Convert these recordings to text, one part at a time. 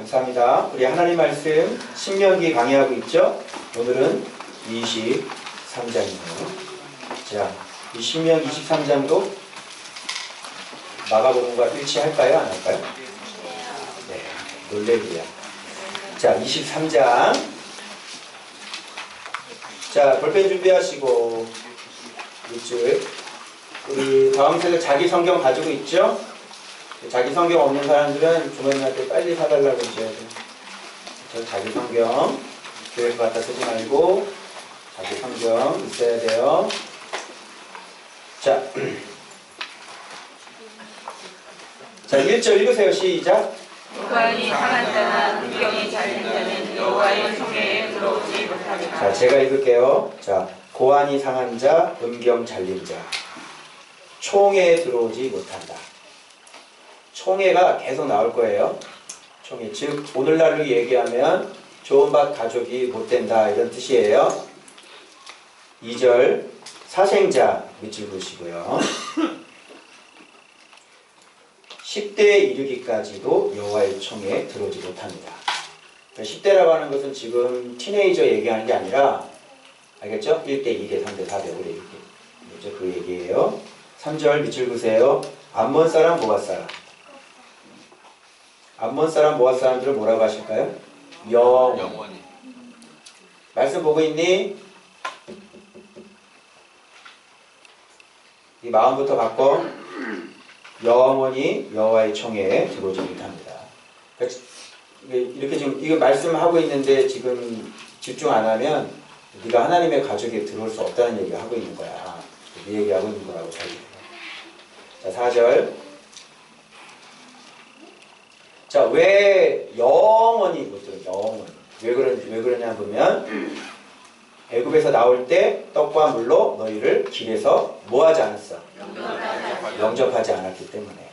감사합니다. 우리 하나님 말씀 신명기 강의하고 있죠? 오늘은 23장이네요. 자, 이 신명 23장도 마가복음과 일치할까요? 안 할까요? 네, 놀래기야. 자, 23장. 자, 볼펜 준비하시고 이쪽 우리 다음 세대 자기 성경 가지고 있죠? 자기 성경 없는 사람들은 부모님한테 빨리 사달라고 하셔야 돼요. 자기 성경 교회 갖다 쓰지 말고 자기 성경 있어야 돼요. 자, 자 1절 읽으세요. 시작. 고안이 상한 자나 음경이 잘린 자는 여호와의 총회에 들어오지 못하리라. 자, 제가 읽을게요. 자, 고안이 상한 자, 음경 잘린 자, 총회에 들어오지 못한다. 총회가 계속 나올 거예요. 총회, 즉 오늘날로 얘기하면 좋은 밭 가족이 못된다 이런 뜻이에요. 2절 사생자 밑줄 그으시고요. 10대에 이르기까지도 여호와의 총회에 들어오지 못합니다. 10대라고 하는 것은 지금 티네이저 얘기하는 게 아니라 알겠죠? 1대, 2대, 3대, 4대, 5대 이렇게 그렇죠? 그 얘기예요. 3절 밑줄 그으세요. 암몬 사람, 모압 사람. 암몬 사람, 모압 사람들은 뭐라고 하실까요? 영원히. 말씀 보고 있니? 이 마음부터 바꿔. 영원히 여호와의 총회에 들어오지 못합니다. 이렇게 지금 이거 말씀하고 있는데 지금 집중 안 하면 네가 하나님의 가족에 들어올 수 없다는 얘기를 하고 있는 거야. 이 얘기하고 있는 거라고 잘 들어요. 자, 4절. 자, 왜 영원히 못 들어요? 영원히. 왜 그러냐 보면 애굽에서 나올 때 떡과 물로 너희를 길에서 뭐 하지 않았어? 영접하지 않았기 때문에.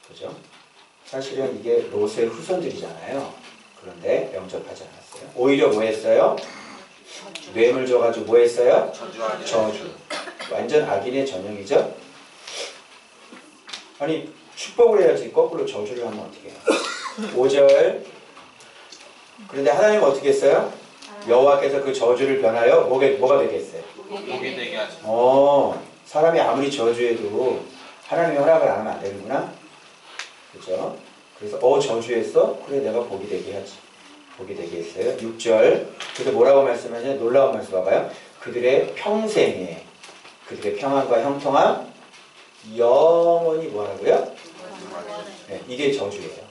그죠? 사실은 이게 롯의 후손들이잖아요. 그런데 영접하지 않았어요. 오히려 뭐 했어요? 뇌물 줘가지고 뭐 했어요? 저주. 완전 악인의 전형이죠? 아니, 축복을 해야지 거꾸로 저주를 하면 어떻게 해요? 5절. 그런데 하나님은 어떻게 했어요? 여호와께서 그 저주를 변하여 뭐가 되게 했어요? 복이 되게 하죠. 사람이 아무리 저주해도 하나님이 허락을 안 하면 안 되는구나? 그죠? 그래서 저주했어? 그래, 내가 복이 되게 하지. 복이 되게 했어요. 6절. 그래서 뭐라고 말씀하냐? 놀라운 말씀 봐봐요. 그들의 평생에 그들의 평안과 형통함 영원히 뭐라고요? 네, 이게 저주예요.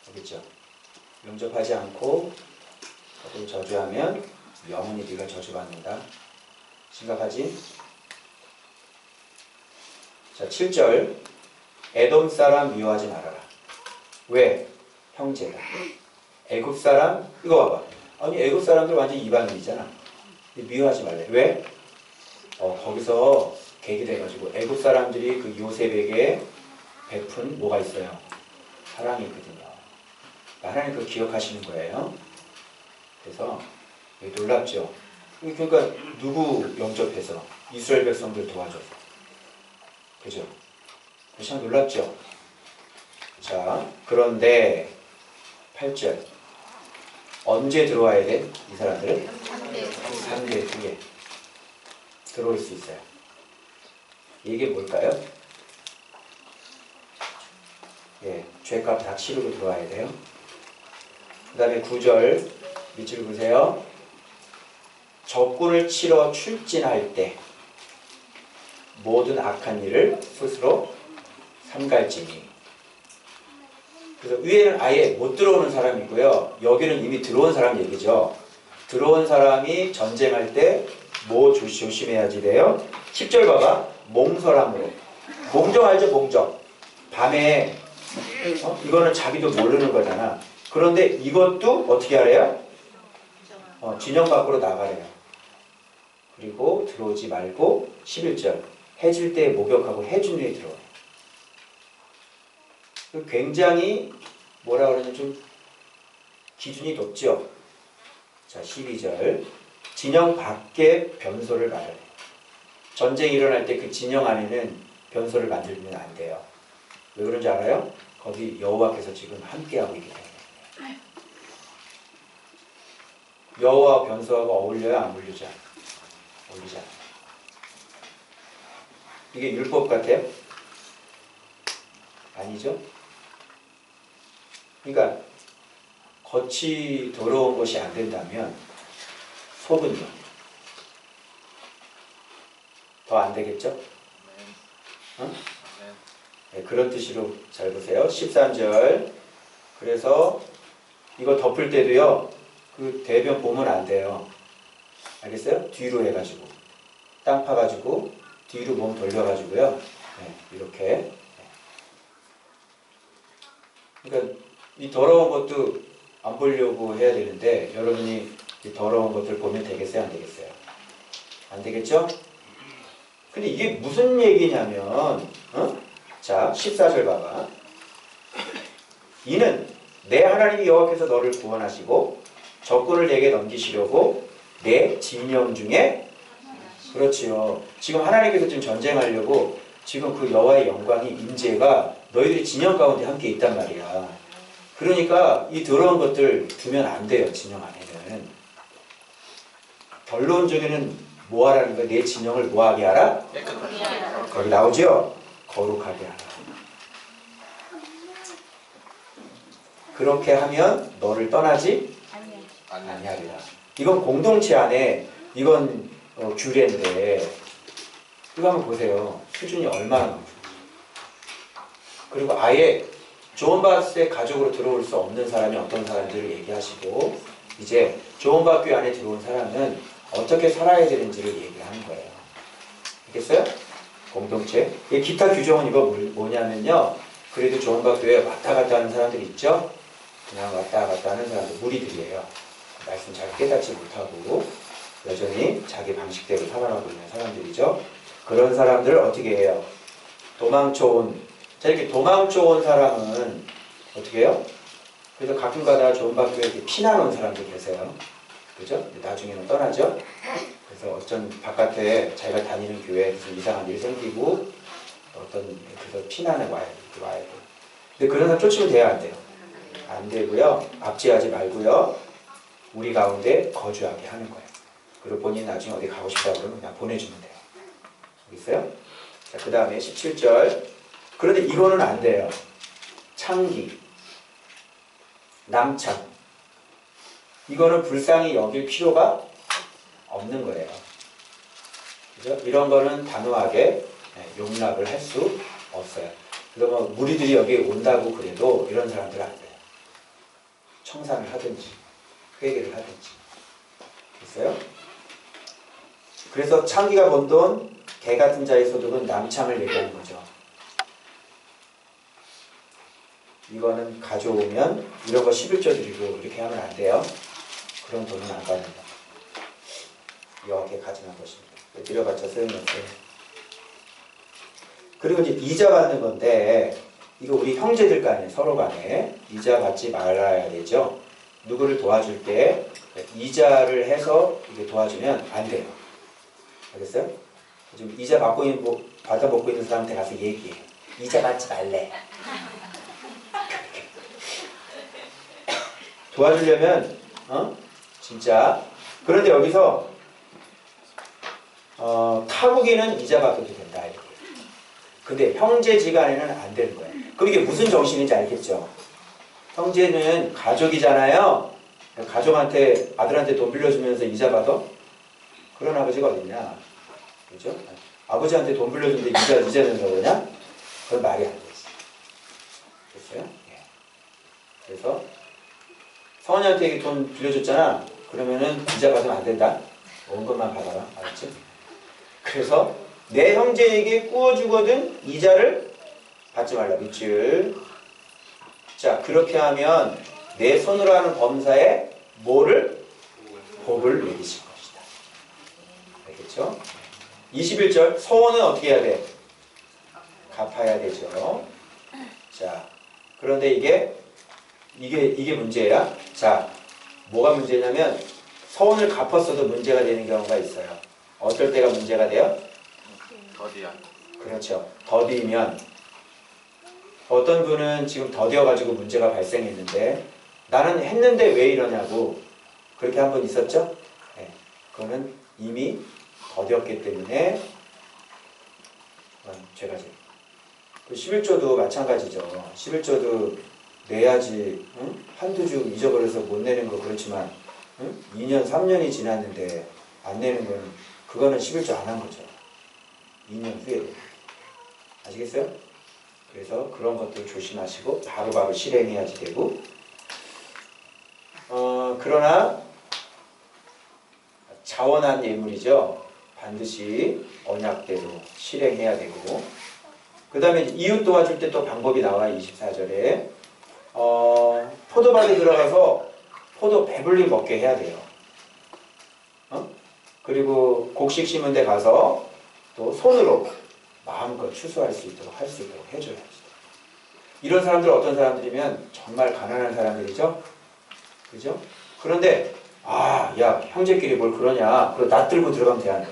알겠죠? 영접하지 않고 저주하면 영원히 네가 저주받는다. 심각하지? 자, 7절. 에돔 사람 미워하지 말아라. 왜? 형제다. 애굽 사람, 이거 봐봐. 아니, 애굽 사람들 완전 이방인이잖아. 미워하지 말래. 왜? 거기서 계기돼가지고 애굽 사람들이 그 요셉에게 베푼 뭐가 있어요? 사랑이 있거든요. 하나님 그걸 기억하시는 거예요. 그래서 놀랍죠. 그러니까 누구 영접해서 이스라엘 백성들 도와줘서, 그죠? 참 놀랍죠. 자, 그런데 8절. 언제 들어와야 돼? 이 사람들은 3대 후에 들어올 수 있어요. 이게 뭘까요? 예, 죄값 다 치르고 들어와야 돼요. 그 다음에 9절 밑줄 보세요. 적군을 치러 출진할 때 모든 악한 일을 스스로 삼갈지니. 그래서 위에는 아예 못 들어오는 사람이 있고요. 여기는 이미 들어온 사람 얘기죠. 들어온 사람이 전쟁할 때 뭐 조심해야지 돼요? 10절 봐봐. 몽설함으로. 몽정 알죠? 몽정. 밤에 이거는 자기도 모르는 거잖아. 그런데 이것도 어떻게 하래요? 진영 밖으로 나가래요. 그리고 들어오지 말고 11절. 해질 때 목욕하고 해준 후에 들어와요. 굉장히 뭐라 그러냐 좀 기준이 높죠. 자, 12절. 진영 밖에 변소를 말하래. 전쟁이 일어날 때 그 진영 안에는 변소를 만들면 안 돼요. 왜 그런지 알아요? 거기 여호와께서 지금 함께하고 있기 때문에. 여호와 변수하고 어울려야 안 어울리지 않아요? 어울리지 않아요. 이게 율법 같아요? 아니죠? 그러니까 겉이 더러운 것이 안 된다면 속은요? 더 안 되겠죠? 응? 네, 그런 뜻으로 잘 보세요. 13절. 그래서 이거 덮을 때도요, 그 대변 보면 안 돼요. 알겠어요? 뒤로 해가지고. 땅 파가지고, 뒤로 몸 돌려가지고요. 네, 이렇게. 그러니까 이 더러운 것도 안 보려고 해야 되는데, 여러분이 이 더러운 것들 보면 되겠어요? 안 되겠어요? 안 되겠죠? 근데 이게 무슨 얘기냐면, 자, 14절 봐봐. 이는 내 하나님 여호와께서 너를 구원하시고 적군을 내게 넘기시려고 내 진영 중에, 그렇지요. 지금 하나님께서 지금 전쟁하려고 지금 그 여호와의 영광이 임재가 너희들이 진영 가운데 함께 있단 말이야. 그러니까 이 더러운 것들 두면 안 돼요. 진영 안에는. 결론적에는 뭐 하라는 거야? 내 진영을 뭐 하게 하라? 거기 나오죠? 거룩하게 하라. 그렇게 하면 너를 떠나지 아니하리라. 이건 공동체 안에 이건 규례인데 이거 한번 보세요. 수준이 얼마나 높아요. 그리고 아예 조언받을 가족으로 들어올 수 없는 사람이 어떤 사람들을 얘기하시고 이제 조언받기 안에 들어온 사람은 어떻게 살아야 되는지를 얘기하는 거예요. 알겠어요? 공동체. 기타 규정은 이거 뭐냐면요. 그래도 조언받교회 왔다 갔다 하는 사람들 있죠? 그냥 왔다 갔다 하는 사람들, 무리들이에요. 말씀 잘 깨닫지 못하고 여전히 자기 방식대로 살아가고 있는 사람들이죠. 그런 사람들을 어떻게 해요? 도망쳐온, 자, 이렇게 도망쳐온 사람은 어떻게 해요? 그래서 가끔가다 조언받교회 이렇게 피난온 사람들 계세요. 그죠? 나중에는 떠나죠? 그래서 어쩐 바깥에 자기가 다니는 교회에 무슨 이상한 일이 생기고 어떤 그래서 피난에 와야 돼. 근데 그런 사람 쫓으면 돼야 안 돼요? 안 되고요. 압제하지 말고요. 우리 가운데 거주하게 하는 거예요. 그리고 본인 나중에 어디 가고 싶다 그러면 그냥 보내주면 돼요. 알겠어요? 자, 그 다음에 17절. 그런데 이거는 안 돼요. 창기, 남창. 이거는 불쌍히 여길 필요가 없는 거예요. 그죠? 이런 거는 단호하게 용납을 할 수 없어요. 그래서 뭐 무리들이 여기 온다고 그래도 이런 사람들은 안 돼요. 청산을 하든지 회개를 하든지. 됐어요? 그래서 창기가 번 돈, 개 같은 자의 소득은 남창을 얘기하는 거죠. 이거는 가져오면 이런 거 11조 드리고 이렇게 하면 안 돼요. 그런 돈은 안 받는다. 여호와께 가증한 것입니다. 드려봤자 소용이 없어요. 그리고 이제 이자 받는 건데 이거 우리 형제들 간에 서로 간에 이자 받지 말아야 되죠. 누구를 도와줄 때 이자를 해서 이게 도와주면 안 돼요. 알겠어요? 지금 이자 받고 있는 받아 먹고 있는 사람한테 가서 얘기해. 이자 받지 말래. 도와주려면 진짜. 그런데 여기서 타국에는 이자 받아도 된다. 이렇게. 근데 형제지간에는 안 되는 거예요. 그럼 이게 무슨 정신인지 알겠죠? 형제는 가족이잖아요. 가족한테 아들한테 돈 빌려주면서 이자 받아? 그런 아버지가 어딨냐? 그죠? 아버지한테 돈 빌려주는데 이자 낸다고 그러냐? 그건 말이 안 되지. 됐어요? 예. 그래서 성원이한테 돈 빌려줬잖아. 그러면은 이자 받으면 안 된다. 온 것만 받아라. 알았지? 그래서 내 형제에게 구워주거든 이자를 받지 말라. 밑줄. 자, 그렇게 하면 내 손으로 하는 범사에 뭐를? 복을 내리실 것이다. 알겠죠? 21절. 소원은 어떻게 해야 돼? 갚아야 되죠. 자, 그런데 이게 문제야. 자, 뭐가 문제냐면 소원을 갚았어도 문제가 되는 경우가 있어요. 어떨 때가 문제가 돼요? 더디야. 그렇죠. 더디면 어떤 분은 지금 더뎌가지고 문제가 발생했는데 나는 했는데 왜 이러냐고 그렇게 한 번 있었죠? 네. 그거는 이미 더뎠기 때문에 죄가지. 그 11조도 마찬가지죠. 11조도 내야지. 응? 한두 주 잊어버려서 못 내는 거 그렇지만 2년, 3년이 지났는데 안 내는 건 그거는 11조 안 한 거죠. 2년 후에. 아시겠어요? 그래서 그런 것들 조심하시고 바로바로 실행해야지 되고 그러나 자원한 예물이죠. 반드시 언약대로 실행해야 되고 그 다음에 이웃 도와줄 때 또 방법이 나와요. 24절에 포도밭에 들어가서 포도 배불리 먹게 해야 돼요. 그리고 곡식 심은 데 가서 또 손으로 마음껏 추수할 수 있도록 할 수 있도록 해줘야지. 이런 사람들은 어떤 사람들이면 정말 가난한 사람들이죠. 그죠? 그런데 야 형제끼리 뭘 그러냐. 그거 나 들고 들어가면 돼야 돼.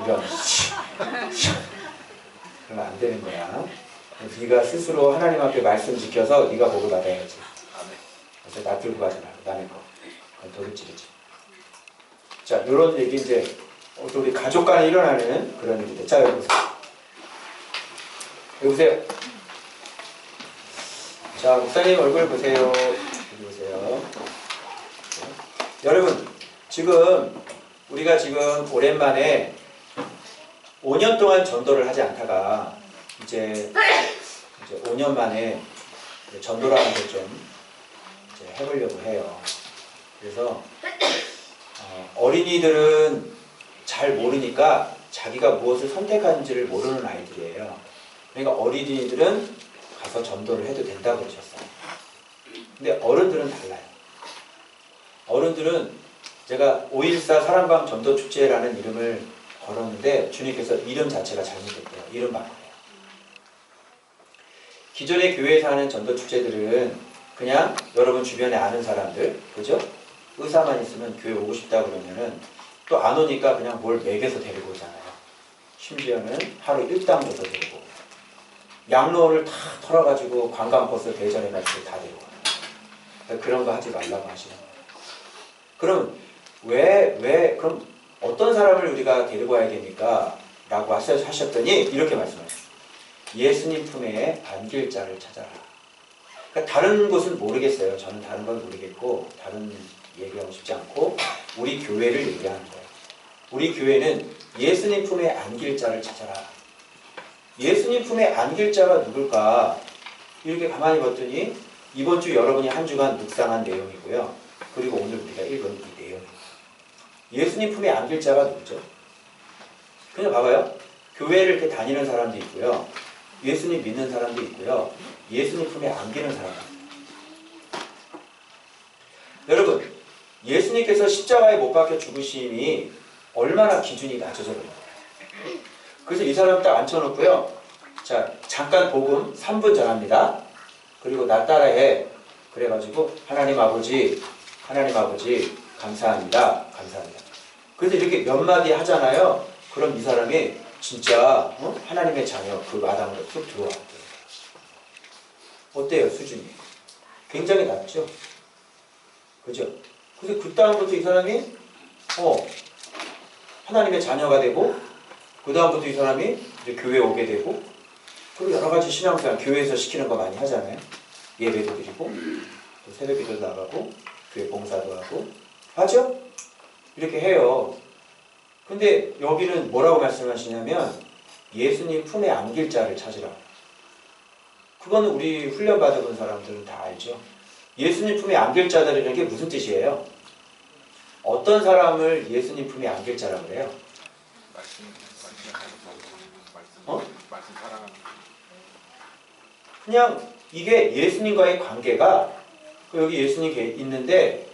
이런 그러면 안 되는 거야. 네가 스스로 하나님 앞에 말씀 지켜서 네가 복을 받아야지. 그래서 나 들고 가지 말고 남의 거. 그건 도둑질이지. 자, 이런 얘기 이제 우리 가족 간에 일어나는 그런 일인데. 자, 여기 보세요. 여기 보세요. 자, 목사님 얼굴 보세요. 여기 보세요. 여러분, 지금 우리가 지금 오랜만에 5년 동안 전도를 하지 않다가 이제 5년 만에 전도라는 걸 좀 해보려고 해요. 그래서 어린이들은 잘 모르니까 자기가 무엇을 선택하는지를 모르는 아이들이에요. 그러니까 어린이들은 가서 전도를 해도 된다고 그러셨어요. 근데 어른들은 달라요. 어른들은 제가 5.14 사랑방 전도축제라는 이름을 걸었는데 주님께서 이름 자체가 잘못됐대요. 이름 바꿔요. 기존의 교회에서 하는 전도축제들은 그냥 여러분 주변에 아는 사람들, 그죠? 의사만 있으면 교회 오고 싶다 그러면은 또 안 오니까 그냥 뭘 먹여서 데리고 오잖아요. 심지어는 하루 일당 줘서 데리고 오고. 양로를 다 털어가지고 관광버스 대전해가지고 다 데리고 와요. 그런 거 하지 말라고 하시는 거예요. 그럼 그럼 어떤 사람을 우리가 데리고 와야 됩니까? 라고 하셨더니 이렇게 말씀하셨어요. 예수님 품에 안길 자를 찾아라. 그러니까 다른 곳은 모르겠어요. 저는 다른 건 모르겠고 다른 얘기하고 싶지 않고 우리 교회를 얘기하는 거예요. 우리 교회는 예수님 품에 안길 자를 찾아라. 예수님 품에 안길 자가 누굴까? 이렇게 가만히 봤더니 이번 주 여러분이 한 주간 묵상한 내용이고요. 그리고 오늘 우리가 읽은 이 내용이에요. 예수님 품에 안길 자가 누구죠? 그냥 봐봐요. 교회를 이렇게 다니는 사람도 있고요. 예수님 믿는 사람도 있고요. 예수님 품에 안기는 사람도 있고요. 여러분, 예수님께서 십자가에 못 박혀 죽으심이 얼마나 기준이 낮춰져 버려요. 그래서 이 사람 딱 앉혀놓고요. 자, 잠깐 복음 3분 전합니다. 그리고 나 따라해. 그래가지고 하나님 아버지 감사합니다. 감사합니다. 그래서 이렇게 몇 마디 하잖아요. 그럼 이 사람이 진짜 하나님의 자녀 그 마당으로 쭉 들어왔대요. 어때요 수준이? 굉장히 낮죠? 그죠? 그래서 그 다음부터 이 사람이 하나님의 자녀가 되고 그 다음부터 이 사람이 이제 교회에 오게 되고 그리고 여러 가지 신앙생활 교회에서 시키는 거 많이 하잖아요. 예배도 드리고 또 새벽기도 나가고 교회 봉사도 하고 하죠? 이렇게 해요. 근데 여기는 뭐라고 말씀하시냐면 예수님 품에 안길 자를 찾으라. 그거는 우리 훈련 받아본 사람들은 다 알죠. 예수님 품에 안길 자들이라는 게 무슨 뜻이에요? 어떤 사람을 예수님 품에 안길 자라고 그래요? 그냥 이게 예수님과의 관계가 여기 예수님 있는데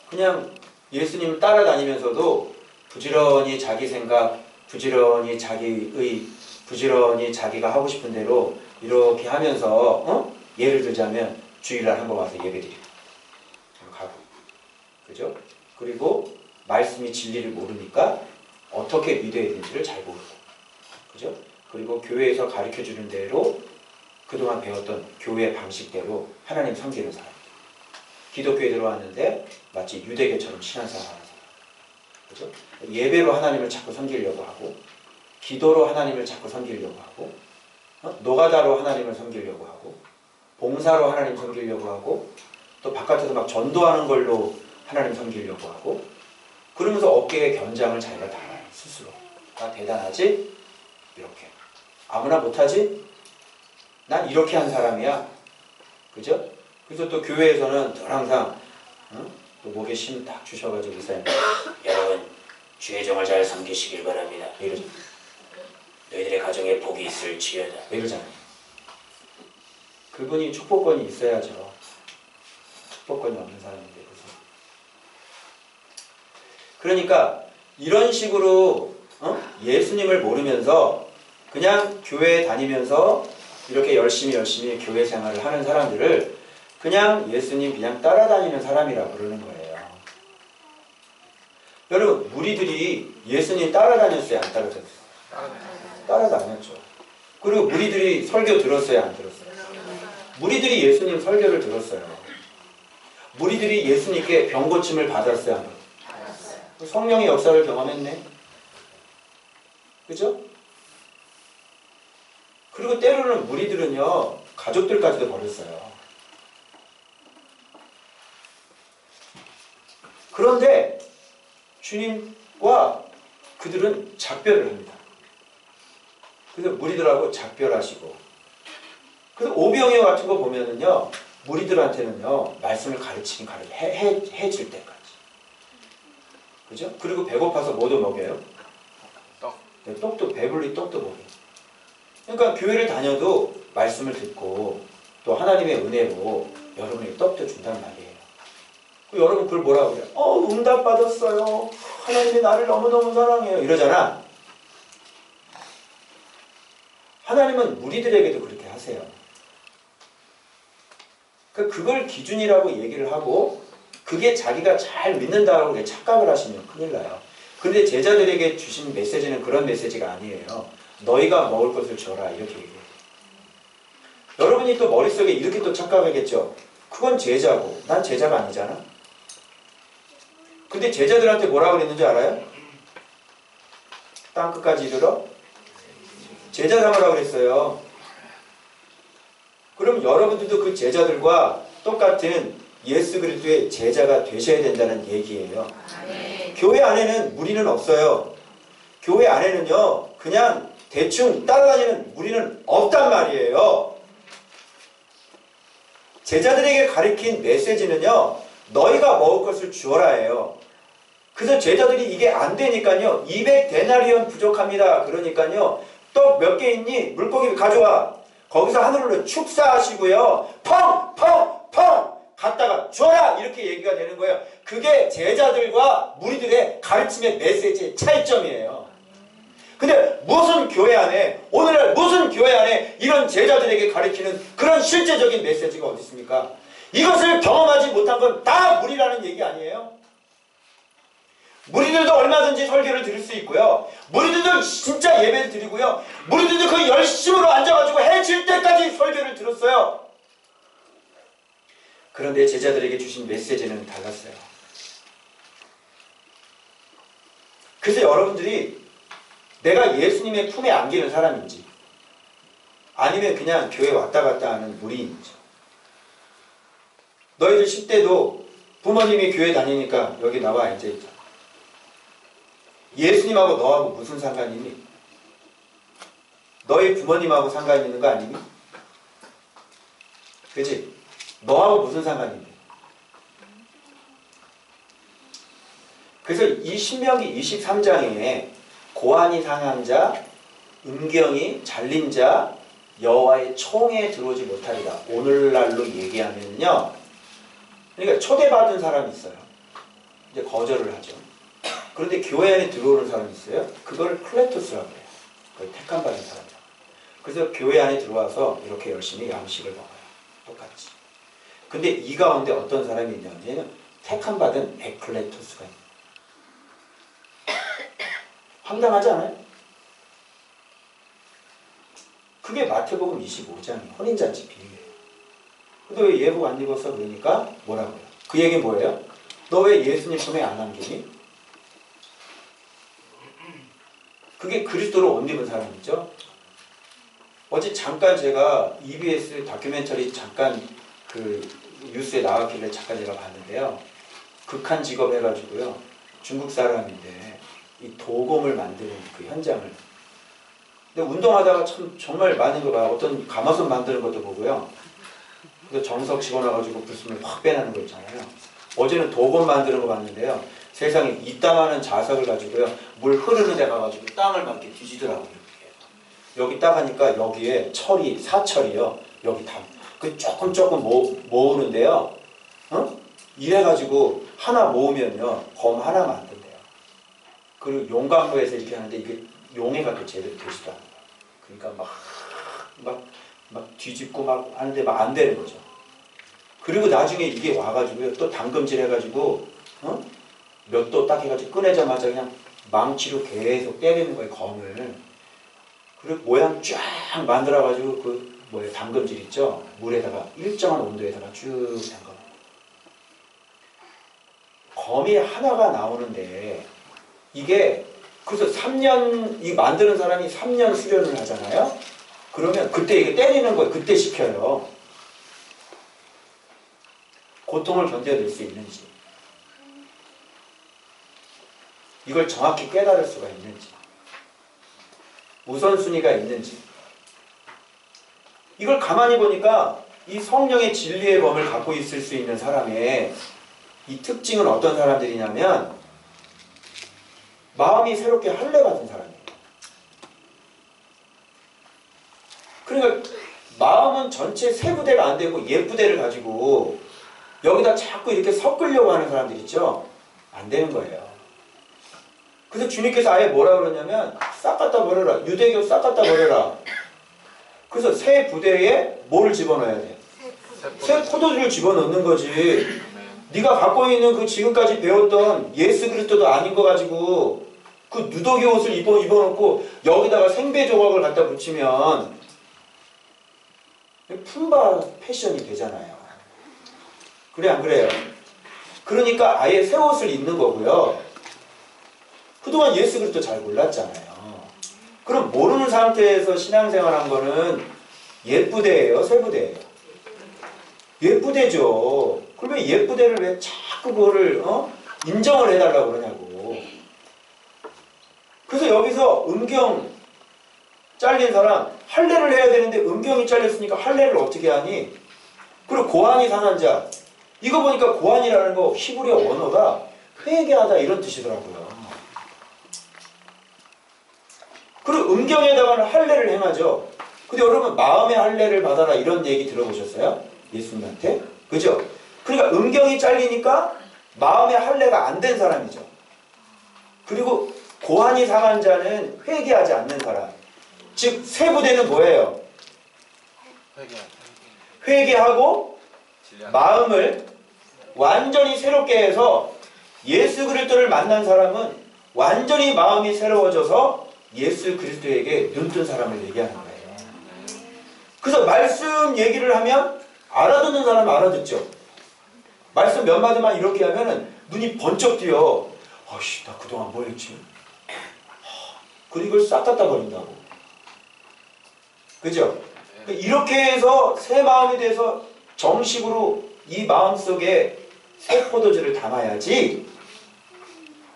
그냥 예수님을 따라다니면서도 부지런히 자기 생각, 부지런히 자기가 하고 싶은 대로 이렇게 하면서 예를 들자면 주일날 한번 와서 예배드리고 가고 그죠? 그리고 말씀이 진리를 모르니까 어떻게 믿어야 되는지를 잘 모르고 그죠? 그리고 교회에서 가르쳐주는 대로 그동안 배웠던 교회 방식대로 하나님 섬기는 사람. 기독교에 들어왔는데 마치 유대교처럼 신앙생활 하는 사람. 그죠? 예배로 하나님을 자꾸 섬기려고 하고, 기도로 하나님을 자꾸 섬기려고 하고, 노가다로 하나님을 섬기려고 하고, 봉사로 하나님 섬기려고 하고, 또 바깥에서 막 전도하는 걸로 하나님 섬기려고 하고, 그러면서 어깨에 견장을 자기가 달아요. 스스로. 나 대단하지? 이렇게. 아무나 못하지? 난 이렇게 한 사람이야. 그죠? 그래서 또 교회에서는 늘 항상 또 목에 심 딱 주셔가지고 이사님, 여러분 주의 종을 잘 섬기시길 바랍니다. 이러죠. 너희들의 가정에 복이 있을지어다. 이러잖아요. 그분이 축복권이 있어야죠. 축복권이 없는 사람인데. 그러니까 이런 식으로 예수님을 모르면서 그냥 교회에 다니면서 이렇게 열심히 교회 생활을 하는 사람들을 그냥 예수님 그냥 따라다니는 사람이라고 그러는 거예요. 여러분, 무리들이 예수님 따라다녔어요? 안 따라다녔어요? 따라다녔죠. 그리고 무리들이 설교 들었어요? 안 들었어요? 무리들이 예수님 설교를 들었어요. 무리들이 예수님께 병고침을 받았어요? 안 받았어요? 성령의 역사를 경험했네. 그죠? 그리고 때로는 무리들은요, 가족들까지도 버렸어요. 그런데 주님과 그들은 작별을 합니다. 그래서 무리들하고 작별하시고, 그래서 오병이어 같은 거 보면은요, 무리들한테는요, 말씀을 해줄 때까지. 그죠? 그리고 배고파서 뭐도 먹여요? 떡도, 배불리 떡도 먹여요. 그러니까 교회를 다녀도 말씀을 듣고 또 하나님의 은혜로 여러분에게 떡도 준단 말이에요. 여러분 그걸 뭐라고 그래요? 응답 받았어요. 하나님이 나를 너무너무 사랑해요. 이러잖아. 하나님은 무리들에게도 그렇게 하세요. 그걸 기준이라고 얘기를 하고 그게 자기가 잘 믿는다고 착각을 하시면 큰일 나요. 그런데 제자들에게 주신 메시지는 그런 메시지가 아니에요. 너희가 먹을 것을 줘라 이렇게 얘기해요. 여러분이 또 머릿속에 이렇게 또 착각하겠죠. 그건 제자고 난 제자가 아니잖아. 근데 제자들한테 뭐라고 그랬는지 알아요? 땅끝까지 이르러 제자 삼으라고 그랬어요. 그럼 여러분들도 그 제자들과 똑같은 예수 그리스도의 제자가 되셔야 된다는 얘기예요. 교회 안에는 무리는 없어요. 교회 안에는요, 그냥 대충 따라다니는 무리는 없단 말이에요. 제자들에게 가르친 메시지는요, 너희가 먹을 것을 주어라예요. 그래서 제자들이 이게 안 되니까요, 200데나리온 부족합니다. 그러니까요, 떡 몇 개 있니? 물고기 가져와. 거기서 하늘로 축사하시고요, 펑 갖다가 줘라! 이렇게 얘기가 되는 거예요. 그게 제자들과 무리들의 가르침의 메시지의 차이점이에요. 근데 무슨 교회 안에, 오늘날 무슨 교회 안에 이런 제자들에게 가르치는 그런 실제적인 메시지가 어디 있습니까? 이것을 경험하지 못한 건 다 무리라는 얘기 아니에요? 무리들도 얼마든지 설교를 들을 수 있고요. 무리들도 진짜 예배를 드리고요. 무리들도 그 열심으로 앉아가지고 해질 때까지 설교를 들었어요. 그런데 제자들에게 주신 메시지는 달랐어요. 그래서 여러분들이 내가 예수님의 품에 안기는 사람인지 아니면 그냥 교회 왔다 갔다 하는 무리인지, 너희들 10대도 부모님이 교회 다니니까 여기 나와 앉아있잖아. 예수님하고 너하고 무슨 상관이 있니? 너희 부모님하고 상관이 있는 거 아니니? 그치? 너하고 무슨 상관이 있니? 그래서 이 신명기 23장에 고환이 상한 자, 음경이 잘린 자, 여호와의 총에 들어오지 못하리라. 오늘날로 얘기하면요, 그러니까 초대받은 사람이 있어요. 이제 거절을 하죠. 그런데 교회 안에 들어오는 사람이 있어요. 그걸 클레토스라고 해요. 그걸 택함 받은 사람이라고. 그래서 교회 안에 들어와서 이렇게 열심히 양식을 먹어요. 똑같이. 근데 이 가운데 어떤 사람이 있냐면 택함 받은 에클레토스가 있어요. 황당하지 않아요? 그게 마태복음 25장이 혼인잔치 비유예요. 근데 왜 예복 안 입었어? 그러니까 뭐라고요? 그 얘기 뭐예요? 너 왜 예수님 소매 안 남기니? 그게 그리스도로 옷 입은 사람이죠. 어제 잠깐 제가 EBS 다큐멘터리 잠깐 그 뉴스에 나왔길래 잠깐 제가 봤는데요. 극한 직업 해가지고요. 중국 사람인데 이 도검을 만드는 그 현장을. 근데 운동하다가 참 정말 많은 거 봐요. 어떤 가마솥 만드는 것도 보고요. 그래서 정석 집어넣어가지고 불순을 확 빼내는 거 있잖아요. 어제는 도검 만드는 거 봤는데요. 세상에 이따만한 자석을 가지고요. 물 흐르는 데 가가지고 땅을 막 이렇게 뒤지더라고요. 여기 딱 하니까 여기에 철이, 사철이요. 여기 다. 그 조금 모으는데요. 어? 이래가지고 하나 모으면요. 검 하나 만든대요. 그리고 용광로에서 이렇게 하는데 이게 용해가 또 제대로 되지도 않아요. 그러니까 막 뒤집고 막 하는데 막 안 되는 거죠. 그리고 나중에 이게 와가지고요. 또 담금질 해가지고, 어? 몇 도 딱 해가지고 꺼내자마자 그냥 망치로 계속 때리는 거예요. 검을. 그리고 모양 쫙 만들어가지고 그 담금질 있죠? 물에다가 일정한 온도에다가 쭉 담가. 검이 하나가 나오는데 이게 그래서 3년 이 만드는 사람이 3년 수련을 하잖아요. 그러면 그때 이게 때리는 거예요. 그때 시켜요. 고통을 견뎌낼 수 있는지, 이걸 정확히 깨달을 수가 있는지, 우선순위가 있는지. 이걸 가만히 보니까 이 성령의 진리의 검을 갖고 있을 수 있는 사람의 이 특징은 어떤 사람들이냐면 마음이 새롭게 할례 받은 사람이에요. 그러니까 마음은 전체 세 부대가 안 되고 옛 부대를 가지고 여기다 자꾸 이렇게 섞으려고 하는 사람들 있죠? 안 되는 거예요. 그래서 주님께서 아예 뭐라 그러냐면 싹 갖다 버려라. 유대교 싹 갖다 버려라. 그래서 새 부대에 뭐를 집어넣어야 돼? 새 포도주를 집어넣는 거지. 네가 갖고 있는 그 지금까지 배웠던 예수 그리스도도 아닌 거 가지고 그 누더기 옷을 입어놓고 여기다가 생배 조각을 갖다 붙이면 품바 패션이 되잖아요. 그래 안 그래요? 그러니까 아예 새 옷을 입는 거고요. 그동안 예수 그리스도 잘 몰랐잖아요. 그럼 모르는 상태에서 신앙생활한 거는 옛부대예요? 새부대예요? 옛부대죠. 그러면 옛부대를 왜 자꾸 그거를 인정을 해달라고 그러냐고. 그래서 여기서 음경 잘린 사람 할례를 해야 되는데 음경이 잘렸으니까 할례를 어떻게 하니? 그리고 고안이 상한 자, 이거 보니까 고안이라는 거 히브리어 원어가 회개하다 이런 뜻이더라고요. 그리고 음경에다가는 할례를 행하죠. 근데 여러분 마음의 할례를 받아라 이런 얘기 들어보셨어요? 예수님한테? 그죠? 그러니까 음경이 잘리니까 마음의 할례가 안 된 사람이죠. 그리고 고안이 상한 자는 회개하지 않는 사람. 즉 세 부대는 뭐예요? 회개하고 마음을 완전히 새롭게 해서 예수 그리스도를 만난 사람은 완전히 마음이 새로워져서 예수 그리스도에게 눈뜬 사람을 얘기하는 거예요. 그래서 말씀 얘기를 하면 알아듣는 사람은 알아듣죠. 말씀 몇 마디만 이렇게 하면은 눈이 번쩍 띄어. 아씨, 나 그동안 뭐 했지? 그리고 이걸 싹 갖다 버린다고. 그죠? 이렇게 해서 새 마음이 돼서 정식으로 이 마음속에 새 포도주를 담아야지.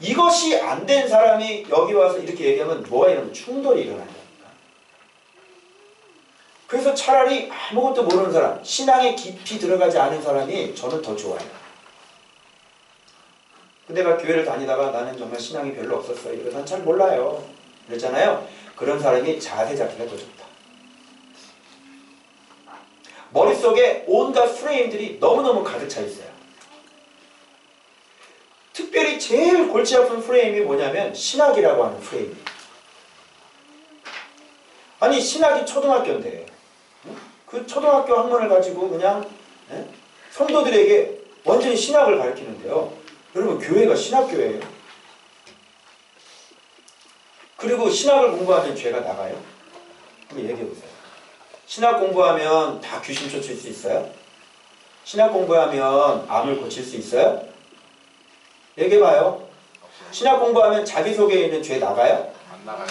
이것이 안 된 사람이 여기 와서 이렇게 얘기하면 뭐가 일어나면 충돌이 일어난다니까. 그래서 차라리 아무것도 모르는 사람, 신앙에 깊이 들어가지 않은 사람이 저는 더 좋아요. 근데 막 교회를 다니다가 나는 정말 신앙이 별로 없었어요. 이거 난 잘 몰라요. 그랬잖아요. 그런 사람이 자세 잡기가 더 좋다. 머릿속에 온갖 프레임들이 너무너무 가득 차 있어요. 특별히 제일 골치 아픈 프레임이 뭐냐면 신학이라고 하는 프레임. 아니 신학이 초등학교인데 그 초등학교 학문을 가지고 그냥 성도들에게 완전히 신학을 가르치는데요. 여러분 교회가 신학교예요. 그리고 신학을 공부하면 죄가 나가요? 한번 얘기해 보세요. 신학 공부하면 다 귀신 쫓을 수 있어요? 신학 공부하면 암을 고칠 수 있어요? 얘기해봐요. 신학 공부하면 자기속에 있는 죄 나가요? 안 나가요.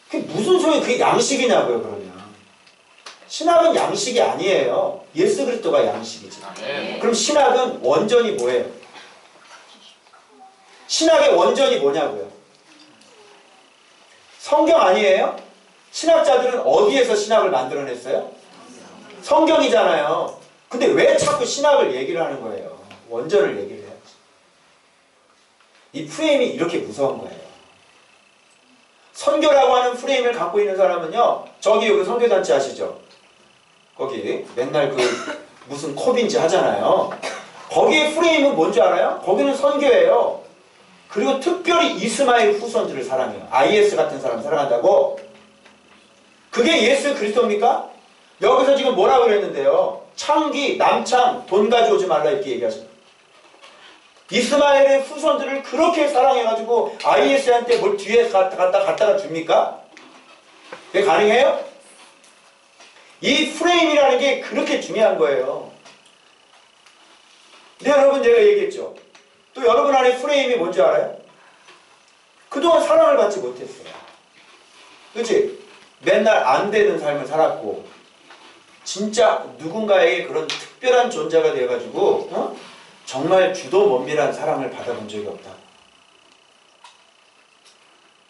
그게 무슨 소리, 그게 양식이냐고요, 그러면. 신학은 양식이 아니에요. 예수 그리스도가 양식이지. 네. 그럼 신학은 원전이 뭐예요? 신학의 원전이 뭐냐고요? 성경 아니에요? 신학자들은 어디에서 신학을 만들어냈어요? 성경이잖아요. 근데 왜 자꾸 신학을 얘기를 하는 거예요? 원전을 얘기를 해야지. 이 프레임이 이렇게 무서운 거예요. 선교라고 하는 프레임을 갖고 있는 사람은요, 저기 여기 선교단체 아시죠? 거기 맨날 그 무슨 컵인지 하잖아요. 거기에 프레임은 뭔지 알아요? 거기는 선교예요. 그리고 특별히 이스마엘 후손들을 사랑해요. IS 같은 사람 사랑한다고? 그게 예수 그리스도입니까? 여기서 지금 뭐라고 그랬는데요? 창기, 남창, 돈 가져오지 말라 이렇게 얘기하잖아요. 이스마엘의 후손들을 그렇게 사랑해가지고 IS한테 뭘 뒤에 갖다가 줍니까? 그게 가능해요? 이 프레임이라는 게 그렇게 중요한 거예요. 근데 여러분 제가 얘기했죠. 또 여러분 안에 프레임이 뭔지 알아요? 그동안 사랑을 받지 못했어요. 그렇지? 맨날 안 되는 삶을 살았고 진짜 누군가에게 그런 특별한 존재가 돼가지고 정말 주도 면밀한 사랑을 받아본 적이 없다.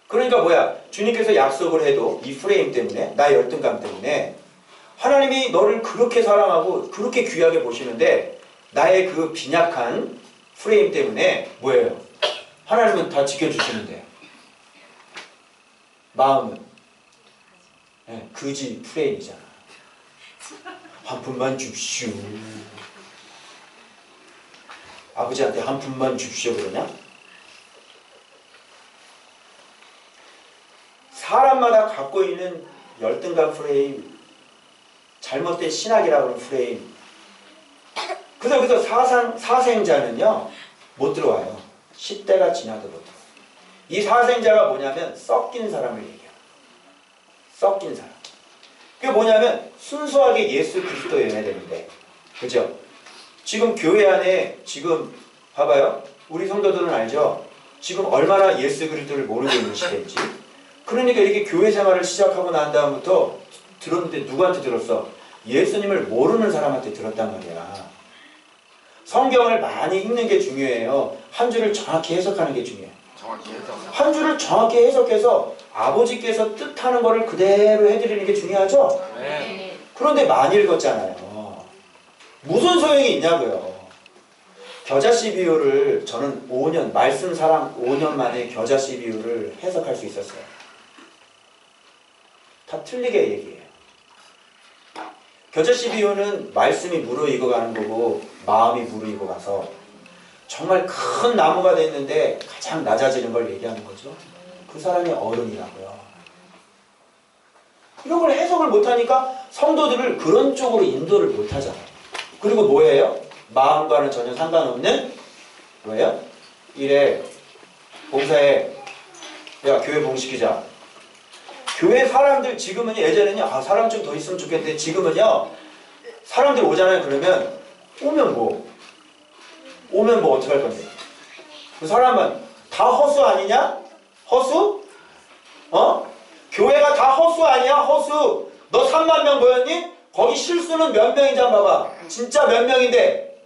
그러니까 뭐야? 주님께서 약속을 해도 이 프레임 때문에, 나의 열등감 때문에 하나님이 너를 그렇게 사랑하고 그렇게 귀하게 보시는데 나의 그 빈약한 프레임 때문에 뭐예요? 하나님은 다 지켜주시는데 마음은 그지 프레임이잖아. 한 푼만 줍시오. 아버지한테 한 푼만 줍시오 그러냐? 사람마다 갖고 있는 열등감 프레임, 잘못된 신학이라고 하는 프레임. 그래서 사생자는요 못 들어와요. 10대가 지나도 못 들어와요. 이 사생자가 뭐냐면 섞인 사람을 얘기해요. 섞인 사람. 그게 뭐냐면 순수하게 예수 그리스도여야 되는데, 그죠? 지금 교회 안에 지금 봐봐요. 우리 성도들은 알죠? 지금 얼마나 예수 그리스도를 모르고 있는 시대인지. 그러니까 이렇게 교회 생활을 시작하고 난 다음부터 들었는데 누구한테 들었어? 예수님을 모르는 사람한테 들었단 말이야. 성경을 많이 읽는 게 중요해요. 한 줄을 정확히 해석하는 게 중요해요. 정확히 해서. 한 줄을 정확히 해석해서 아버지께서 뜻하는 거를 그대로 해드리는 게 중요하죠? 네. 그런데 많이 읽었잖아요. 무슨 소용이 있냐고요. 겨자씨 비유를 저는 5년, 말씀 사랑 5년 만에 겨자씨 비유를 해석할 수 있었어요. 다 틀리게 얘기해요. 겨자씨 비유는 말씀이 무르익어가는 거고 마음이 무르익어가서 정말 큰 나무가 됐는데 가장 낮아지는 걸 얘기하는 거죠. 그 사람이 어른이라고요. 이런 걸 해석을 못하니까 성도들을 그런 쪽으로 인도를 못하잖아요. 그리고 뭐예요? 마음과는 전혀 상관없는 뭐예요? 이래 봉사에 야 교회 봉시키자. 교회 사람들 지금은 예전에는요 사람 좀 더 있으면 좋겠는데 지금은요 사람들 오잖아요. 그러면 오면 뭐 어떻게 할 건데? 그 사람은 다 허수 아니냐? 허수? 교회가 다 허수 아니야? 허수. 너 3만 명 모였니? 거기 실수는 몇 명인지 한번 봐봐. 진짜 몇 명인데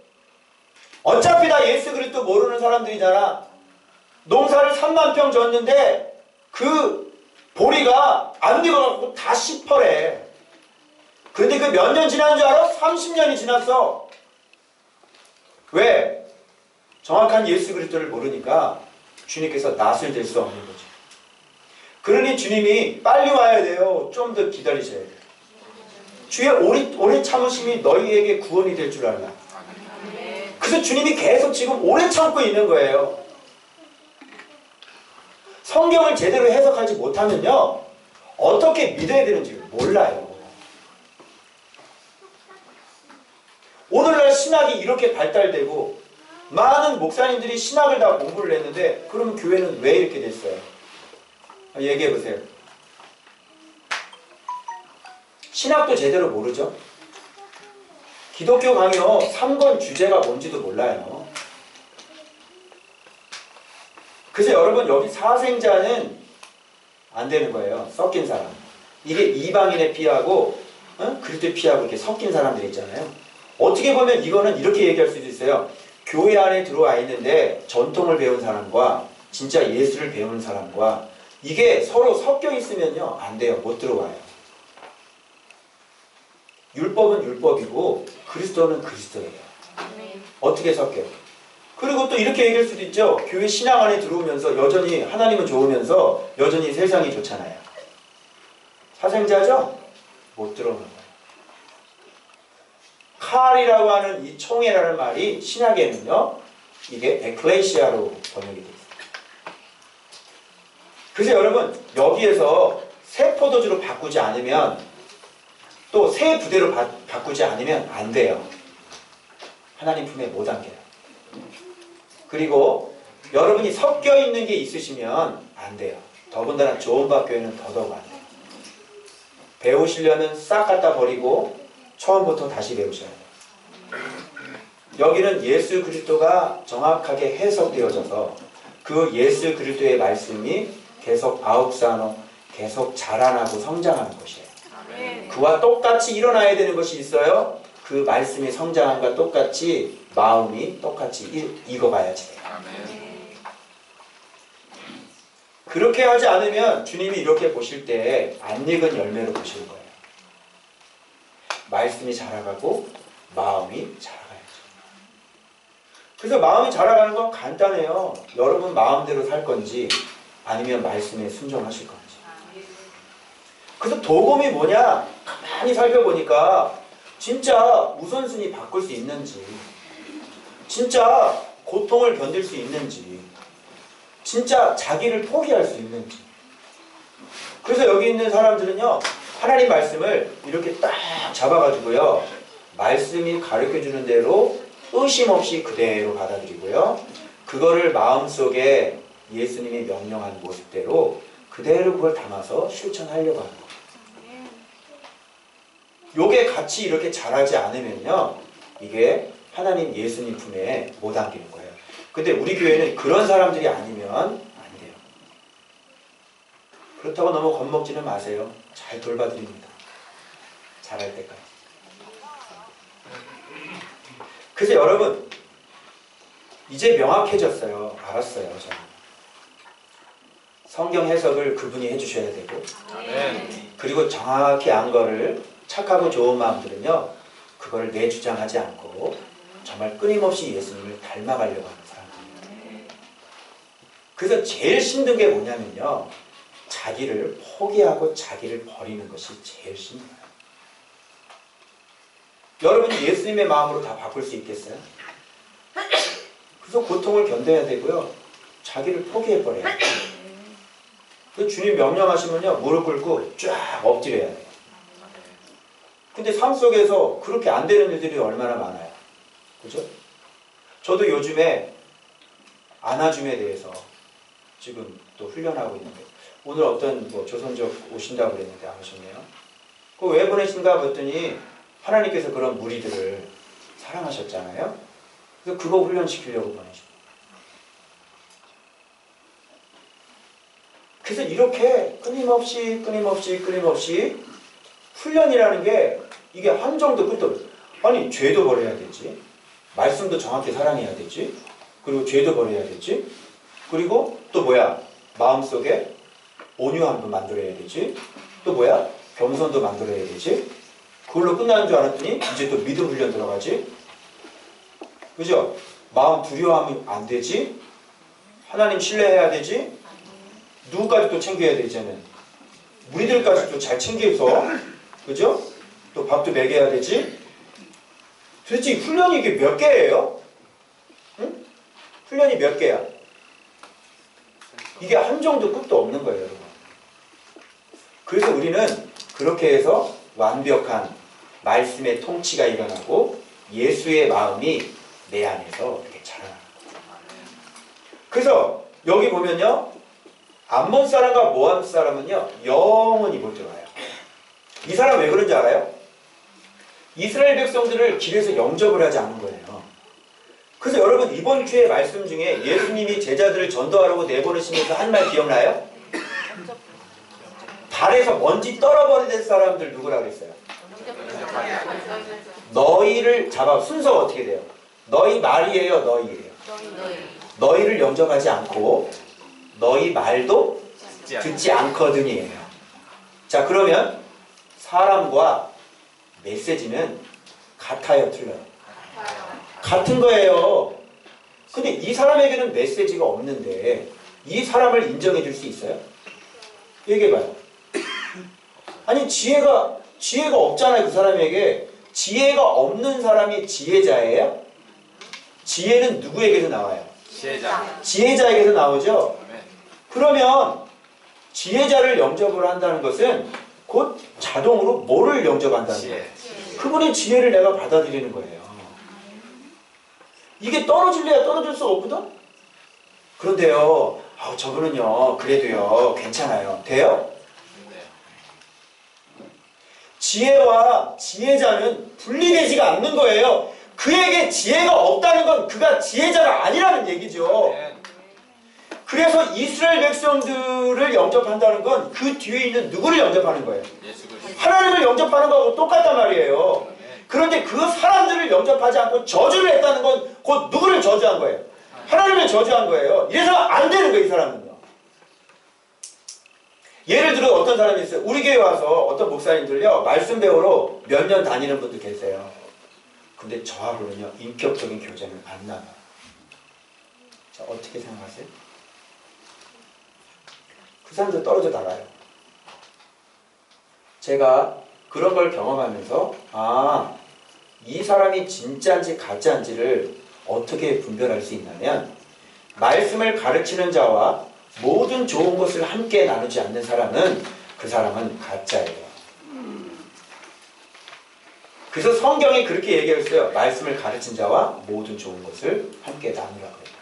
어차피 다 예수 그리스도 모르는 사람들이잖아. 농사를 3만 평 졌는데 그 보리가 안 익어갖고 다 시퍼래. 근데 그 몇 년 지난 줄 알아? 30년이 지났어. 왜? 정확한 예수 그리스도를 모르니까 주님께서 낯을 댈 수 없는 거죠. 그러니 주님이 빨리 와야 돼요. 좀 더 기다리셔야 돼요. 주의 오래 참으심이 너희에게 구원이 될 줄 알라. 그래서 주님이 계속 지금 오래 참고 있는 거예요. 성경을 제대로 해석하지 못하면요 어떻게 믿어야 되는지 몰라요. 오늘날 신학이 이렇게 발달되고 많은 목사님들이 신학을 다 공부를 했는데 그러면 교회는 왜 이렇게 됐어요? 얘기해 보세요. 신학도 제대로 모르죠. 기독교 강요 3권 주제가 뭔지도 몰라요. 그래서 여러분 여기 사생자는 안 되는 거예요. 섞인 사람. 이게 이방인의 피하고 그리스도의 피하고 이렇게 섞인 사람들이 있잖아요. 어떻게 보면 이거는 이렇게 얘기할 수도 있어요. 교회 안에 들어와 있는데 전통을 배운 사람과 진짜 예수를 배우는 사람과 이게 서로 섞여 있으면요 안 돼요. 못 들어와요. 율법은 율법이고 그리스도는 그리스도예요. 어떻게 섞여요? 그리고 또 이렇게 얘기할 수도 있죠. 교회 신앙 안에 들어오면서 여전히 하나님은 좋으면서 여전히 세상이 좋잖아요. 사생자죠? 못 들어오는 거예요. 칼이라고 하는 이 총회라는 말이 신약에는요 이게 에클레시아로 번역이 되어 있어요. 그래서 여러분 여기에서 새 포도주로 바꾸지 않으면 또 새 부대로 바꾸지 않으면 안 돼요. 하나님 품에 못 안겨요. 그리고 여러분이 섞여 있는 게 있으시면 안 돼요. 더군다나 좋은 교회는 더더욱 안 돼요. 배우시려면 싹 갖다 버리고 처음부터 다시 배우셔야 돼요. 여기는 예수 그리스도가 정확하게 해석되어져서 그 예수 그리스도의 말씀이 계속 아욱사노 계속 자라나고 성장하는 것이에요. 그와 똑같이 일어나야 되는 것이 있어요. 그 말씀이 성장함과 똑같이 마음이 똑같이 익어가야지 돼요. 그렇게 하지 않으면 주님이 이렇게 보실 때 안 익은 열매로 보시는 거예요. 말씀이 자라가고 마음이 자라가야죠. 그래서 마음이 자라가는 건 간단해요. 여러분 마음대로 살 건지 아니면 말씀에 순종하실 건지. 그래서 도금이 뭐냐? 가만히 살펴보니까 진짜 우선순위 바꿀 수 있는지, 진짜 고통을 견딜 수 있는지, 진짜 자기를 포기할 수 있는지. 그래서 여기 있는 사람들은요 하나님 말씀을 이렇게 딱 잡아가지고요 말씀이 가르쳐주는 대로 의심 없이 그대로 받아들이고요 그거를 마음속에 예수님이 명령한 모습대로 그대로 그걸 담아서 실천하려고 하는 거예요. 요게 같이 이렇게 자라지 않으면요 이게 하나님 예수님 품에 못 안기는 거예요. 근데 우리 교회는 그런 사람들이 아니면 안 돼요. 그렇다고 너무 겁먹지는 마세요. 잘 돌봐드립니다. 잘할 때까지. 그래서 여러분 이제 명확해졌어요. 알았어요. 저는. 성경 해석을 그분이 해주셔야 되고 그리고 정확히 안 거를 착하고 좋은 마음들은요 그걸 내 주장하지 않고 정말 끊임없이 예수님을 닮아가려고 하는 사람들이에요. 그래서 제일 힘든 게 뭐냐면요 자기를 포기하고 자기를 버리는 것이 제일 힘들어요. 여러분이 예수님의 마음으로 다 바꿀 수 있겠어요? 그래서 고통을 견뎌야 되고요 자기를 포기해버려야 돼요. 그 주님 명령하시면요 무릎 꿇고 쫙 엎드려야 돼요. 근데 삶 속에서 그렇게 안 되는 일들이 얼마나 많아요. 그죠? 저도 요즘에 안아줌에 대해서 지금 또 훈련하고 있는데 오늘 어떤 조선족 오신다고 그랬는데 안 오셨네요. 그 왜 보내신가 봤더니 하나님께서 그런 무리들을 사랑하셨잖아요. 그래서 그거 훈련시키려고 보내신 거예요. 그래서 이렇게 끊임없이 훈련이라는 게 이게 한정도 끝도 없어요. 아니 죄도 버려야 되지, 말씀도 정확히 사랑해야 되지, 그리고 죄도 버려야 되지, 그리고 또 뭐야 마음속에 온유함도 만들어야 되지, 또 뭐야 겸손도 만들어야 되지. 그걸로 끝나는 줄 알았더니 이제 또 믿음 훈련 들어가지. 그죠? 마음 두려워하면 안 되지. 하나님 신뢰해야 되지. 누구까지 또 챙겨야 되잖아요. 우리들까지 또 잘 챙겨서, 그죠? 또 밥도 먹여야 되지. 도대체 훈련이 이게 몇 개예요? 응? 훈련이 몇 개야? 이게 한정도 끝도 없는 거예요, 여러분. 그래서 우리는 그렇게 해서 완벽한 말씀의 통치가 일어나고 예수의 마음이 내 안에서 이렇게 자라나는 거예요. 그래서 여기 보면요, 암몬 사람과 모압 사람은요 영원히 못 들어가요. 이 사람 왜 그런지 알아요? 이스라엘 백성들을 길에서 영접을 하지 않은 거예요. 그래서 여러분 이번 주에 말씀 중에 예수님이 제자들을 전도하라고 내보내시면서 한 말 기억나요? 발에서 먼지 떨어버린 사람들 누구라 그랬어요? 너희를 잡아. 순서가 어떻게 돼요? 너희 말이에요, 너희예요? 너희를 영접하지 않고 너희 말도 듣지 않거든이에요. 자, 그러면 사람과 메시지는 같아요, 틀려요? 같은 거예요. 근데 이 사람에게는 메시지가 없는데 이 사람을 인정해 줄 수 있어요? 얘기해봐요. 아니 지혜가 없잖아요. 그 사람에게. 지혜가 없는 사람이 지혜자예요? 지혜는 누구에게서 나와요? 지혜자에게서 나오죠? 그러면 지혜자를 영접을 한다는 것은 곧 자동으로 뭐를 영접한다는 거예요? 그분의 지혜를 내가 받아들이는 거예요. 이게 떨어질래야 떨어질 수가 없거든? 그런데요, 저분은요, 그래도요, 괜찮아요. 돼요? 지혜와 지혜자는 분리되지가 않는 거예요. 그에게 지혜가 없다는 건 그가 지혜자가 아니라는 얘기죠. 그래서 이스라엘 백성들을 영접한다는 건 그 뒤에 있는 누구를 영접하는 거예요? 하나님을 영접하는 거하고 똑같단 말이에요. 그런데 그 사람들을 영접하지 않고 저주를 했다는 건 곧 누구를 저주한 거예요? 하나님을 저주한 거예요. 이래서 안 되는 거예요, 이 사람은요. 예를 들어 어떤 사람이 있어요. 우리 교회 와서 어떤 목사님들요, 말씀 배우러 몇 년 다니는 분들 계세요. 근데 저하고는요, 인격적인 교제는 안 나가요. 자, 어떻게 생각하세요? 그 사람들 떨어져 나가요. 제가 그런 걸 경험하면서 이 사람이 진짜인지 가짜인지를 어떻게 분별할 수 있냐면, 말씀을 가르치는 자와 모든 좋은 것을 함께 나누지 않는 사람은 그 사람은 가짜예요. 그래서 성경이 그렇게 얘기했어요. 말씀을 가르친 자와 모든 좋은 것을 함께 나누라고 해요.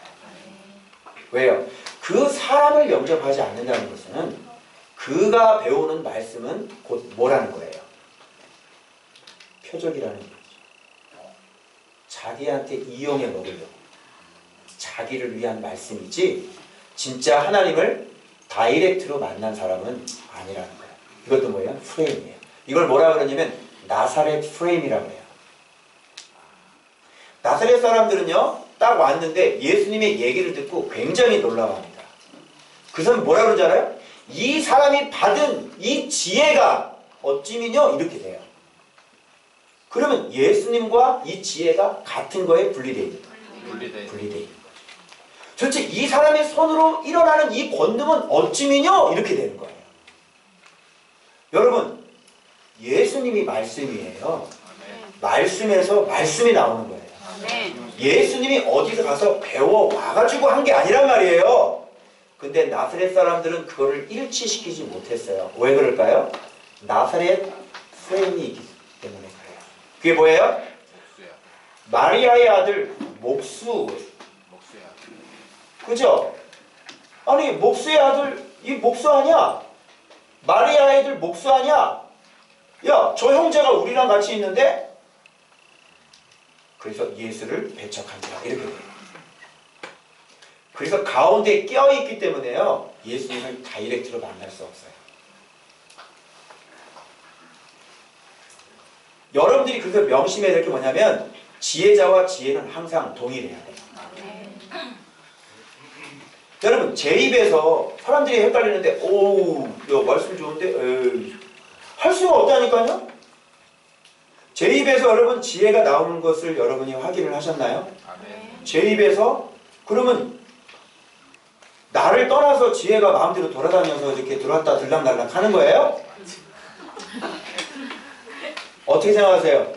왜요? 그 사람을 영접하지 않는다는 것은 그가 배우는 말씀은 곧 뭐라는 거예요? 표적이라는 거죠. 자기한테 이용해 먹으려고, 자기를 위한 말씀이지 진짜 하나님을 다이렉트로 만난 사람은 아니라는 거예요. 이것도 뭐예요? 프레임이에요. 이걸 뭐라 그러냐면 나사렛 프레임이라고 해요. 나사렛 사람들은요, 딱 왔는데 예수님의 얘기를 듣고 굉장히 놀라워합니다. 그 사람이 뭐라 그러지 않아요? 이 사람이 받은 이 지혜가 어찌면요, 이렇게 돼요. 그러면 예수님과 이 지혜가 같은 거에 분리되어 있는 거예요. 분리되어 있는 거죠. 도대체 이 사람의 손으로 일어나는 이 권능은 어찌면요, 이렇게 되는 거예요. 여러분, 예수님이 말씀이에요. 말씀에서 말씀이 나오는 거예요. 예수님이 어디서 가서 배워 와가지고 한 게 아니란 말이에요. 근데 나사렛 사람들은 그거를 일치시키지 못했어요. 왜 그럴까요? 나사렛 프레임이 있기 때문에 그래요. 그게 뭐예요? 마리아의 아들 목수. 그죠? 아니 목수의 아들, 이 목수 아니야? 마리아의 아들 목수 아니야? 야, 저 형제가 우리랑 같이 있는데? 그래서 예수를 배척한다, 이렇게 돼요. 그래서 가운데 껴있기 때문에요, 예수님을 다이렉트로 만날 수 없어요. 여러분들이 그래서 명심해야 될 게 뭐냐면, 지혜자와 지혜는 항상 동일해야 돼요. 여러분, 제 입에서 사람들이 헷갈리는데, 오우, 야, 말씀 좋은데? 에이, 할 수가 없다니까요? 제 입에서 여러분 지혜가 나오는 것을 여러분이 확인을 하셨나요? 제 입에서? 그러면 나를 떠나서 지혜가 마음대로 돌아다녀서 이렇게 들어왔다 들락날락 하는 거예요? 어떻게 생각하세요?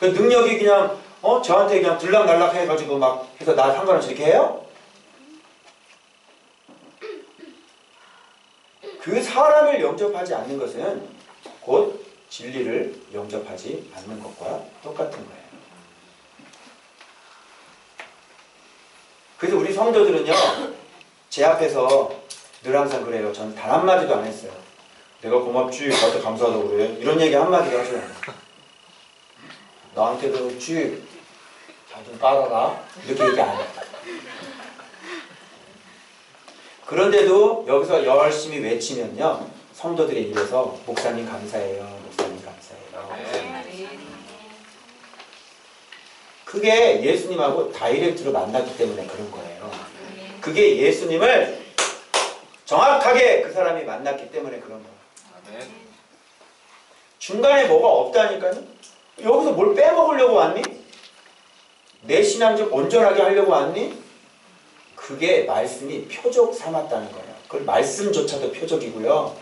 그 능력이 그냥 저한테 그냥 들락날락 해가지고 막 해서 나 상관없이 이렇게 해요? 그 사람을 영접하지 않는 것은 곧 진리를 영접하지 않는 것과 똑같은 거예요. 그래서 우리 성도들은요, 제 앞에서 늘 항상 그래요. 저는 단 한마디도 안 했어요. 내가 고맙지, 나한테 감사하다고 그래. 이런 얘기 한마디도 하지 않아요. 나한테도 쥐, 잘 좀 깔아라. 이렇게 얘기 안 해요. 그런데도 여기서 열심히 외치면요, 성도들의 입에서 목사님 감사해요, 목사님 감사해요. 그게 예수님하고 다이렉트로 만났기 때문에 그런 거예요. 그게 예수님을 정확하게 그 사람이 만났기 때문에 그런 거예요. 중간에 뭐가 없다니까요. 여기서 뭘 빼먹으려고 왔니? 내 신앙 좀 온전하게 하려고 왔니? 그게 말씀이 표적 삼았다는 거예요. 그걸 말씀조차도 표적이고요.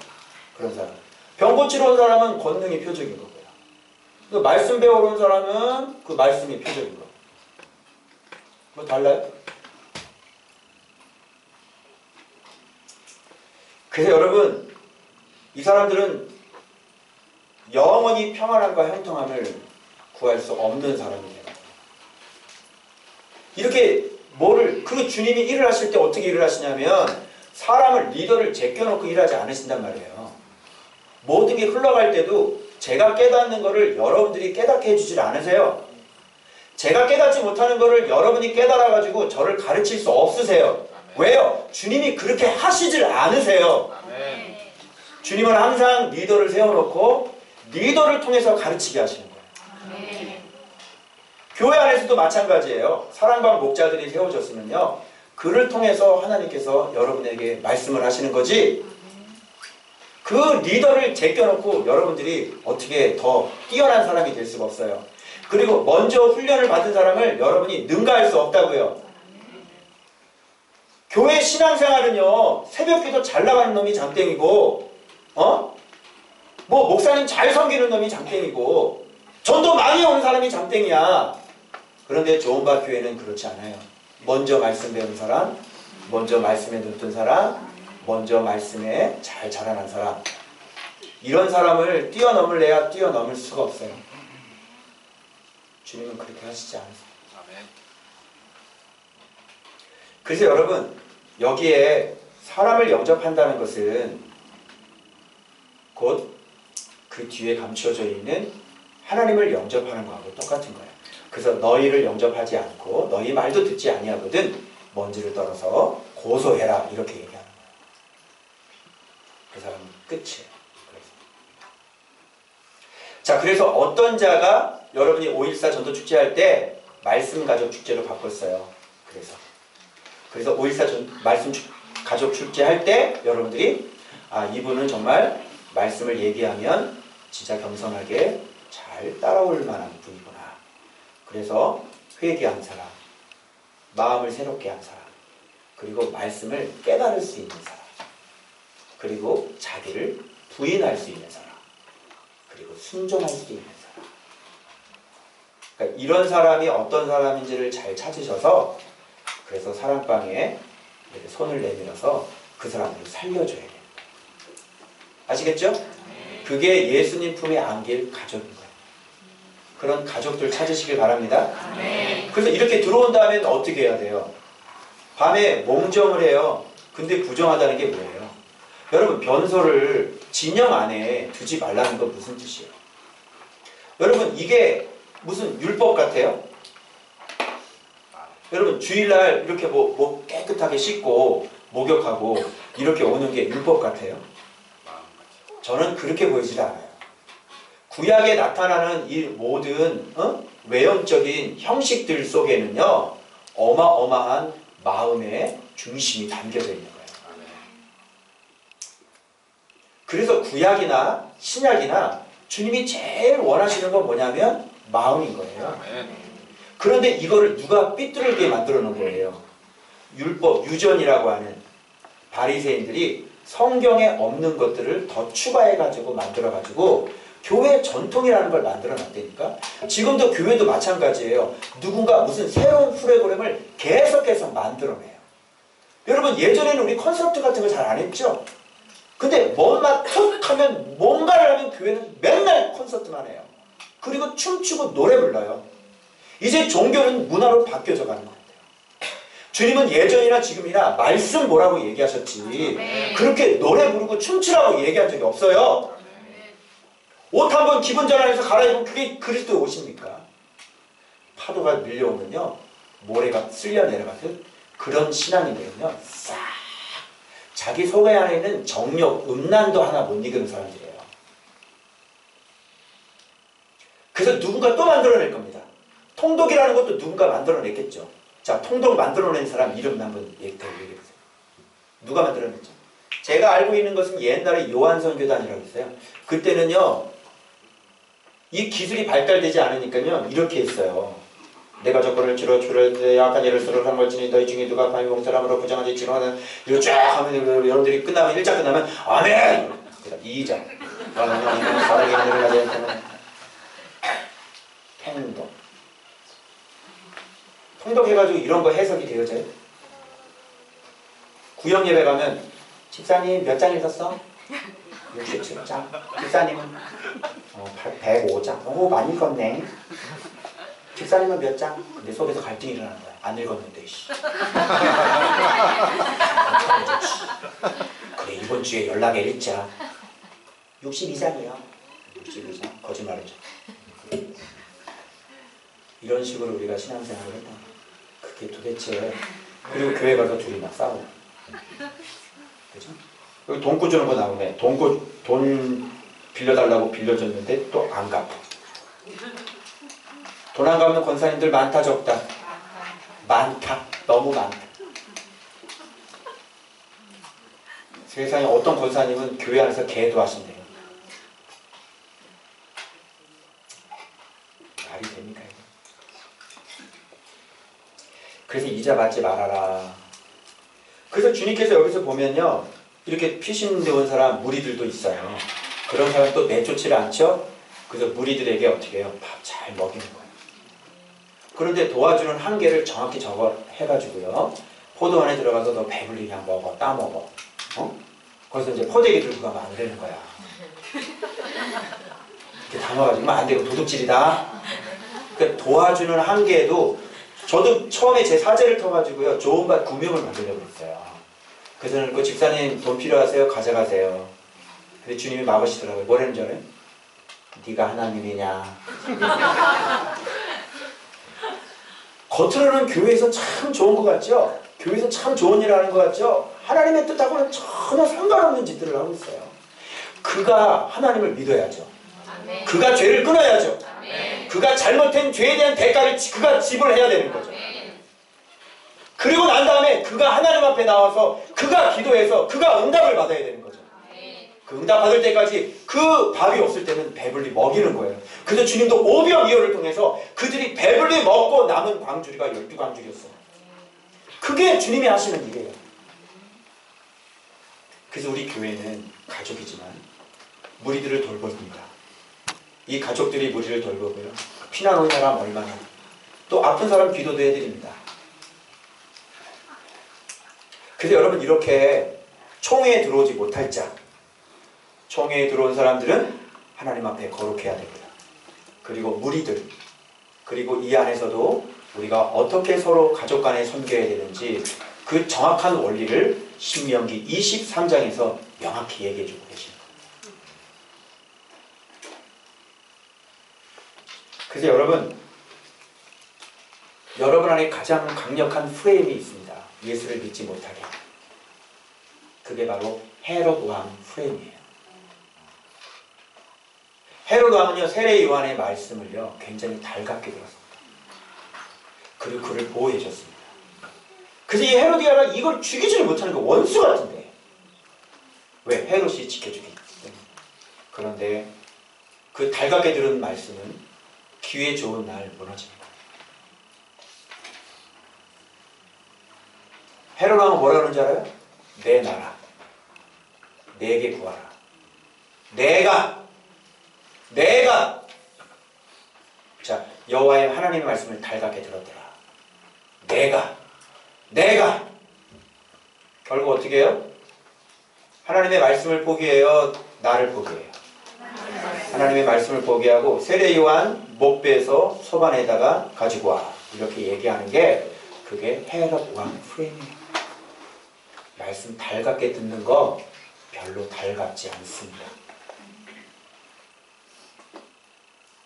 그런 사람. 병 고치러 온 사람은 권능이 표적인 거고요. 그 말씀 배우러 온 사람은 그 말씀이 표적인 거예요. 뭐 달라요? 그래서 여러분, 이 사람들은 영원히 평안함과 형통함을 구할 수 없는 사람이 돼요. 이렇게 그 주님이 일을 하실 때 어떻게 일을 하시냐면 사람을, 리더를 제껴놓고 일하지 않으신단 말이에요. 모든 게 흘러갈 때도 제가 깨닫는 거를 여러분들이 깨닫게 해주질 않으세요. 제가 깨닫지 못하는 거를 여러분이 깨달아가지고 저를 가르칠 수 없으세요. 왜요? 주님이 그렇게 하시질 않으세요. 주님은 항상 리더를 세워놓고 리더를 통해서 가르치게 하시는 거예요. 교회 안에서도 마찬가지예요. 사랑방 목자들이 세워졌으면요, 그를 통해서 하나님께서 여러분에게 말씀을 하시는 거지, 그 리더를 제껴놓고 여러분들이 어떻게 더 뛰어난 사람이 될 수가 없어요. 그리고 먼저 훈련을 받은 사람을 여러분이 능가할 수 없다고요. 교회 신앙생활은요, 새벽기도 잘 나가는 놈이 장땡이고, 뭐 목사님 잘 섬기는 놈이 장땡이고, 전도 많이 오는 사람이 장땡이야. 그런데 좋은바 교회는 그렇지 않아요. 먼저 말씀 배운 사람, 먼저 말씀에 눈뜬 사람, 먼저 말씀에 잘 자라난 사람, 이런 사람을 뛰어넘을래야 뛰어넘을 수가 없어요. 주님은 그렇게 하시지 않으세요. 그래서 여러분, 여기에 사람을 영접한다는 것은 곧 그 뒤에 감추어져 있는 하나님을 영접하는 것하고 똑같은 거예요. 그래서 너희를 영접하지 않고 너희 말도 듣지 아니하거든 먼지를 떨어서 고소해라, 이렇게 얘기하는 거예요. 그 사람은 끝이에요. 자, 그래서 어떤 자가 여러분이 5.14 전도 축제할 때 말씀 가족 축제로 바꿨어요. 그래서 5.14 말씀 가족 축제할 때 여러분들이 이분은 정말 말씀을 얘기하면 진짜 겸손하게 잘 따라올 만한 분이구나. 그래서 회개한 사람, 마음을 새롭게 한 사람, 그리고 말씀을 깨달을 수 있는 사람, 그리고 자기를 부인할 수 있는 사람, 그리고 순종할 수 있는 사람. 그러니까 이런 사람이 어떤 사람인지를 잘 찾으셔서, 그래서 사랑방에 이렇게 손을 내밀어서 그 사람을 살려줘야 됩니다. 아시겠죠? 그게 예수님 품에 안길 가족인 거예요. 그런 가족들 찾으시길 바랍니다. 그래서 이렇게 들어온 다음에 어떻게 해야 돼요? 밤에 몽정을 해요. 근데 부정하다는 게 뭐예요? 여러분, 변소를 진영 안에 두지 말라는 건 무슨 뜻이에요? 여러분, 이게 무슨 율법 같아요? 여러분, 주일날 이렇게 뭐 깨끗하게 씻고 목욕하고 이렇게 오는 게 율법 같아요? 저는 그렇게 보이질 않아요. 구약에 나타나는 이 모든 외형적인 형식들 속에는요, 어마어마한 마음의 중심이 담겨져 있는 거예요. 그래서 구약이나 신약이나 주님이 제일 원하시는 건 뭐냐면 마음인 거예요. 그런데 이거를 누가 삐뚤게 만들어 놓은 거예요? 율법, 유전이라고 하는 바리새인들이 성경에 없는 것들을 더 추가해가지고 만들어가지고 교회 전통이라는 걸 만들어 놨다니까. 지금도 교회도 마찬가지예요. 누군가 무슨 새로운 프로그램을 계속해서 만들어내요. 여러분, 예전에는 우리 콘서트 같은 거 잘 안 했죠? 근데 뭔가 툭 하면 뭔가를 하면 교회는 맨날 콘서트만 해요. 그리고 춤추고 노래 불러요. 이제 종교는 문화로 바뀌어져 가는 것 같아요. 주님은 예전이나 지금이나 말씀 뭐라고 얘기하셨지 그렇게 노래 부르고 춤추라고 얘기한 적이 없어요. 옷 한번 기분 전환해서 갈아입으면 그게 그리스도의 옷입니까? 파도가 밀려오면요 모래가 쓸려 내려가듯 그런 신앙이 되면요 싹 자기 속에 안에 있는 정욕, 음란도 하나 못 이기는 사람들이에요. 그래서 누군가 또 만들어낼 겁니다. 통독이라는 것도 누군가 만들어냈겠죠. 자, 통독 만들어낸 사람 이름 한번 얘기해보세요. 누가 만들어냈죠? 제가 알고 있는 것은 옛날에 요한선교단이라고 있어요. 그때는요 이 기술이 발달되지 않으니까요 이렇게 했어요. 내가 조건을 치러 주를 약한 예를 쓰러 한 걸지니 너희 중에 누가 밤이 봉사람으로 부정하지 지루하는 이거 쫙 하면 여러분들이 끝나면 1장 끝나면 아멘! 2장 사랑의 하늘을 가져야 되는 행동 통독해가지고 이런 거 해석이 되어져요. 구역 예배 가면 집사님 몇 장 읽었어? 67장. 집사님은 105장. 오 많이 읽었네. 집사님은 몇 장? 근데 속에서 갈등이 일어나는 거야. 안 읽었는데 씨. 그래 이번 주에 연락에 읽자. 62장이야. 62장. 거짓말이죠. 이런 식으로 우리가 신앙생활을 했다. 그게 도대체 그리고 교회 가서 둘이 막 싸워. 그죠? 여기 돈꿔 주는 거 나오네. 돈 빌려달라고 빌려줬는데 또 안 갚아. 돈 안 갚는 권사님들 많다 적다? 많다. 너무 많다. 세상에 어떤 권사님은 교회 안에서 개도 하신대요. 말이 됩니까? 그래서 이자 받지 말아라. 그래서 주님께서 여기서 보면요 이렇게 피신되온 사람 무리들도 있어요. 그런 사람 또 내쫓지를 않죠. 그래서 무리들에게 어떻게 해요? 밥 잘 먹이는 거예요. 그런데 도와주는 한계를 정확히 적어 해가지고요 포도 안에 들어가서 너 배불리 그냥 먹어 따먹어. 거기서 이제 포대기 들고 가면 안 되는 거야. 이렇게 담아가지고 안 되고 도둑질이다. 그러니까 도와주는 한계에도 저도 처음에 제 사제를 터가지고요 좋은 밭 구명을 만들려고 했어요. 그래서 그 집사님 돈 필요하세요? 가져가세요. 근데 주님이 막으시더라고요. 뭐라는 줄 알아요? 네가 하나님이냐. 겉으로는 교회에서 참 좋은 것 같죠? 교회에서 참 좋은 일을 하는 것 같죠? 하나님의 뜻하고는 전혀 상관없는 짓들을 하고 있어요. 그가 하나님을 믿어야죠. 그가 죄를 끊어야죠. 그가 잘못된 죄에 대한 대가를 그가 지불해야 되는 거죠. 그리고 난 다음에 그가 하나님 앞에 나와서 그가 기도해서 그가 응답을 받아야 되는 거죠. 그 응답 받을 때까지 그 밥이 없을 때는 배불리 먹이는 거예요. 그래서 주님도 오병이어를 통해서 그들이 배불리 먹고 남은 광주리가 12광주리였어요. 그게 주님이 하시는 일이에요. 그래서 우리 교회는 가족이지만 무리들을 돌봅니다. 이 가족들이 무리를 돌보고요. 피난 온 사람 얼마나 또 아픈 사람 기도도 해드립니다. 그래서 여러분 이렇게 총회에 들어오지 못할 자 총회에 들어온 사람들은 하나님 앞에 거룩해야 됩니다. 그리고 무리들 그리고 이 안에서도 우리가 어떻게 서로 가족 간에 섬겨야 되는지 그 정확한 원리를 신명기 23장에서 명확히 얘기해 주고 계십니다. 그래서 여러분 안에 가장 강력한 프레임이 있습니다. 예수를 믿지 못하게. 그게 바로 헤롯 왕 프레임이에요. 헤롯 왕은요 세례 요한의 말씀을요 굉장히 달갑게 들었습니다. 그리고 그를 보호해 줬습니다. 그래서 이 헤로디아가 이걸 죽이지를 못하는 거 원수 같은데 왜? 헤롯이 지켜주기 때문에. 그런데 그 달갑게 들은 말씀은 기회 좋은 날 무너집니다. 헤롯 왕은 뭐라 그러는지 알아요? 내 나라 내게 구하라. 내가 자 여호와의 하나님의 말씀을 달갑게 들었더라. 내가 결국 어떻게 해요? 하나님의 말씀을 포기해요? 나를 포기해요? 하나님의 말씀을 포기하고 세례 요한 목배에서 소반에다가 가지고 와 이렇게 얘기하는 게 그게 헤롯 왕 프레임이에요. 말씀 달갑게 듣는 거 별로 달갑지 않습니다.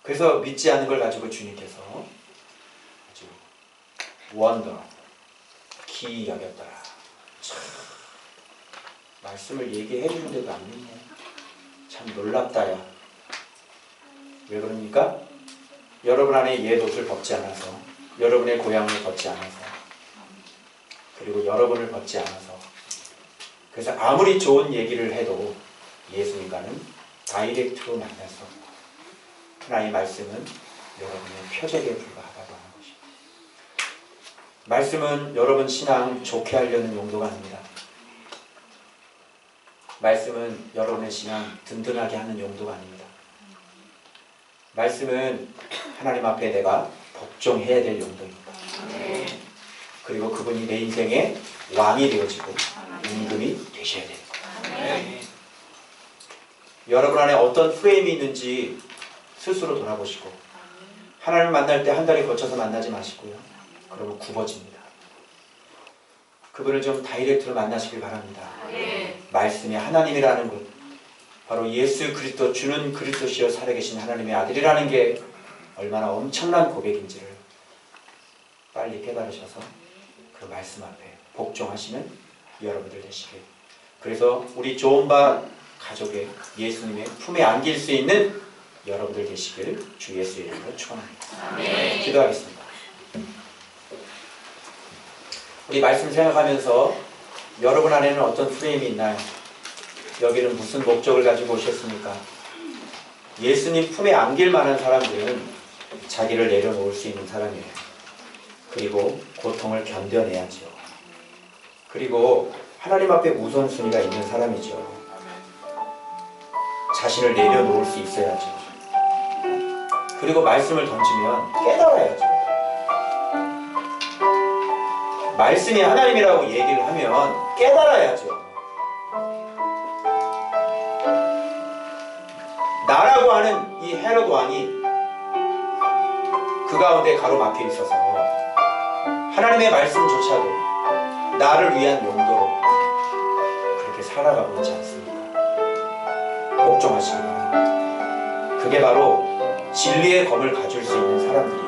그래서 믿지 않는 걸 가지고 주님께서 아주 원더, 기이 여겼더라. 참, 말씀을 얘기해 주는데도 안 믿네. 참 놀랍다 야. 왜 그럽니까? 여러분 안에 옛 옷을 벗지 않아서, 여러분의 고향을 벗지 않아서, 그리고 여러분을 벗지 않아서, 그래서 아무리 좋은 얘기를 해도 예수님과는 다이렉트로 만나서 하나님의 말씀은 여러분의 표적에 불과하다고 하는 것입니다. 말씀은 여러분 신앙 좋게 하려는 용도가 아닙니다. 말씀은 여러분의 신앙 든든하게 하는 용도가 아닙니다. 말씀은 하나님 앞에 내가 복종해야 될 용도입니다. 그리고 그분이 내 인생의 왕이 되어지고 임금이 되셔야 됩니다. 여러분 안에 어떤 프레임이 있는지 스스로 돌아보시고, 하나님을 만날 때 한 달에 거쳐서 만나지 마시고요. 그러면 굽어집니다. 그분을 좀 다이렉트로 만나시길 바랍니다. 말씀이 하나님이라는 것, 바로 예수 그리스도, 주는 그리스도시여 살아계신 하나님의 아들이라는 게 얼마나 엄청난 고백인지를 빨리 깨달으셔서 그 말씀 앞에 복종하시는 여러분들 되시길. 그래서 우리 조은바 가족의 예수님의 품에 안길 수 있는 여러분들 되시길 주 예수의 이름으로 축원합니다. 기도하겠습니다. 우리 말씀 생각하면서 여러분 안에는 어떤 프레임이 있나요? 여기는 무슨 목적을 가지고 오셨습니까? 예수님 품에 안길 만한 사람들은 자기를 내려놓을 수 있는 사람이에요. 그리고 고통을 견뎌내야죠. 그리고 하나님 앞에 우선순위가 있는 사람이죠. 자신을 내려놓을 수 있어야죠. 그리고 말씀을 던지면 깨달아야죠. 말씀이 하나님이라고 얘기를 하면 깨달아야죠. 나라고 하는 이 헤롯 왕이 그 가운데 가로막혀 있어서 하나님의 말씀조차도 나를 위한 용도로 그렇게 살아가고 있지 않습니까? 복종하시기 바랍니다. 그게 바로 진리의 검을 가질 수 있는 사람들이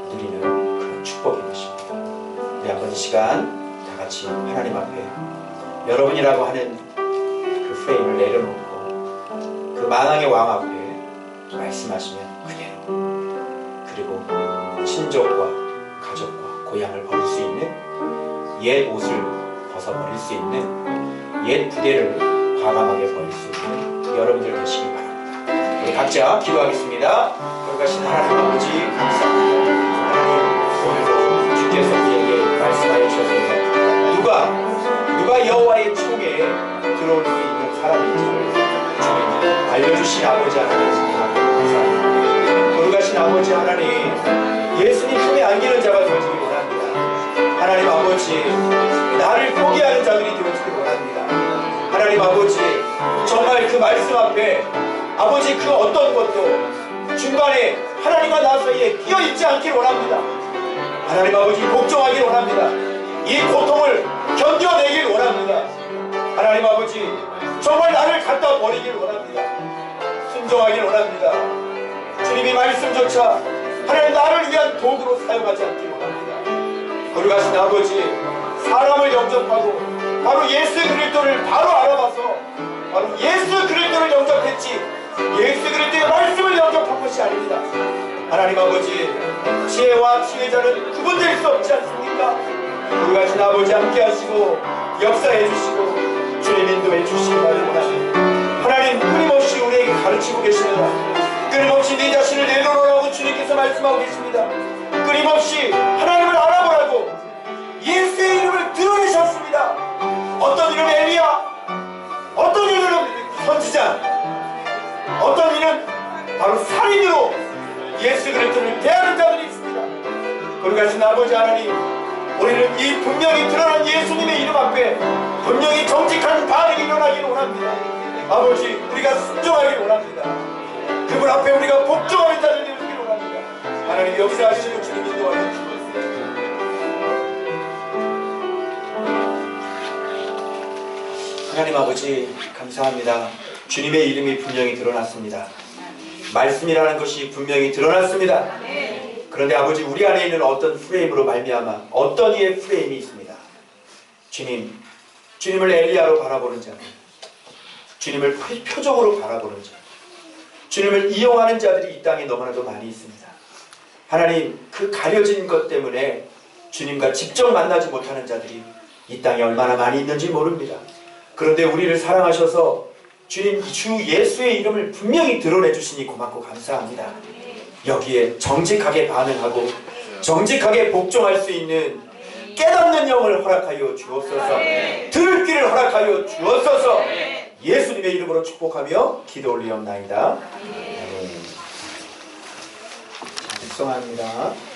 누리는 그런 축복인 것입니다. 우리 한번 이 시간 다 같이 하나님 앞에 여러분이라고 하는 그 프레임을 내려놓고 그 만왕의 왕 앞에 말씀하시면 그대로, 그리고 친족과 가족과 고향을 버릴 수 있는, 옛 옷을 벗어버릴 수 있는, 옛 부대를 과감하게 버릴 수 있는 여러분들 되시기 바랍니다. 우리 각자 기도하겠습니다. 거룩하신 하나님 아버지 감사합니다. 하나님, 오늘도 주께서 우리에게 말씀하여 주셨습니다. 누가 여호와의 총에 들어올 수 있는 사람인지 주님 알려주신 아버지 하나님 감사합니다. 거룩하신 아버지 하나님, 예수님 품에 안기는 자가 되어지기 원합니다. 하나님 아버지, 나를 포기하는 자들이 되어지기 원합니다. 하나님 아버지, 정말 그 말씀 앞에 아버지 그 어떤 것도 중간에 하나님과 나 사이에 끼어있지 않길 원합니다. 하나님 아버지, 복종하길 원합니다. 이 고통을 견뎌내길 원합니다. 하나님 아버지, 정말 나를 갖다 버리길 원합니다. 순종하길 원합니다. 주님이 말씀조차 하나님 나를 위한 도구로 사용하지 않길 원합니다. 거룩하신 아버지, 사람을 영접하고 바로 예수 그리스도를 바로 알아봐서 바로 예수 그리스도를 영접했지 예수 그리스도의 말씀을 영접한 것이 아닙니다. 하나님 아버지, 지혜와 지혜자는 구분될 수 없지 않습니까? 거룩하신 아버지 함께 하시고 역사해 주시고 주님 인도해 주시기 바랍니다. 하나님 끊임없이 우리에게 가르치고 계십니다. 끊임없이 네 자신을 내려놓으라고 주님께서 말씀하고 계십니다. 끊임없이 하나님을 알아보라고 예수의 이름을 드러내셨습니다. 어떤 이는 엘리야, 어떤 이는 선지자, 어떤 이는 바로 살인으로 예수 그리스도를 대하는 자들이 있습니다. 거룩하신 아버지 하나님, 우리는 이 분명히 드러난 예수님의 이름 앞에 분명히 정직한 반응이 일어나기를 원합니다. 아버지, 우리가 순종하기를 원합니다. 그분 앞에 우리가 복종하는 자들이 되기를 원합니다. 하나님 역사하시고 주님 인도하여 주옵소서. 하나님 아버지 감사합니다. 주님의 이름이 분명히 드러났습니다. 말씀이라는 것이 분명히 드러났습니다. 그런데 아버지 우리 안에 있는 어떤 프레임으로 말미암아 어떤 이의 프레임이 있습니다. 주님을 엘리야로 바라보는 자, 주님을 표적으로 바라보는 자, 주님을 이용하는 자들이 이 땅에 너무나도 많이 있습니다. 하나님, 그 가려진 것 때문에 주님과 직접 만나지 못하는 자들이 이 땅에 얼마나 많이 있는지 모릅니다. 그런데 우리를 사랑하셔서 주님 주 예수의 이름을 분명히 드러내 주시니 고맙고 감사합니다. 여기에 정직하게 반응하고 정직하게 복종할 수 있는 깨닫는 영을 허락하여 주옵소서. 들을 귀를 허락하여 주옵소서. 예수님의 이름으로 축복하며 기도 올리옵나이다. 축성합니다.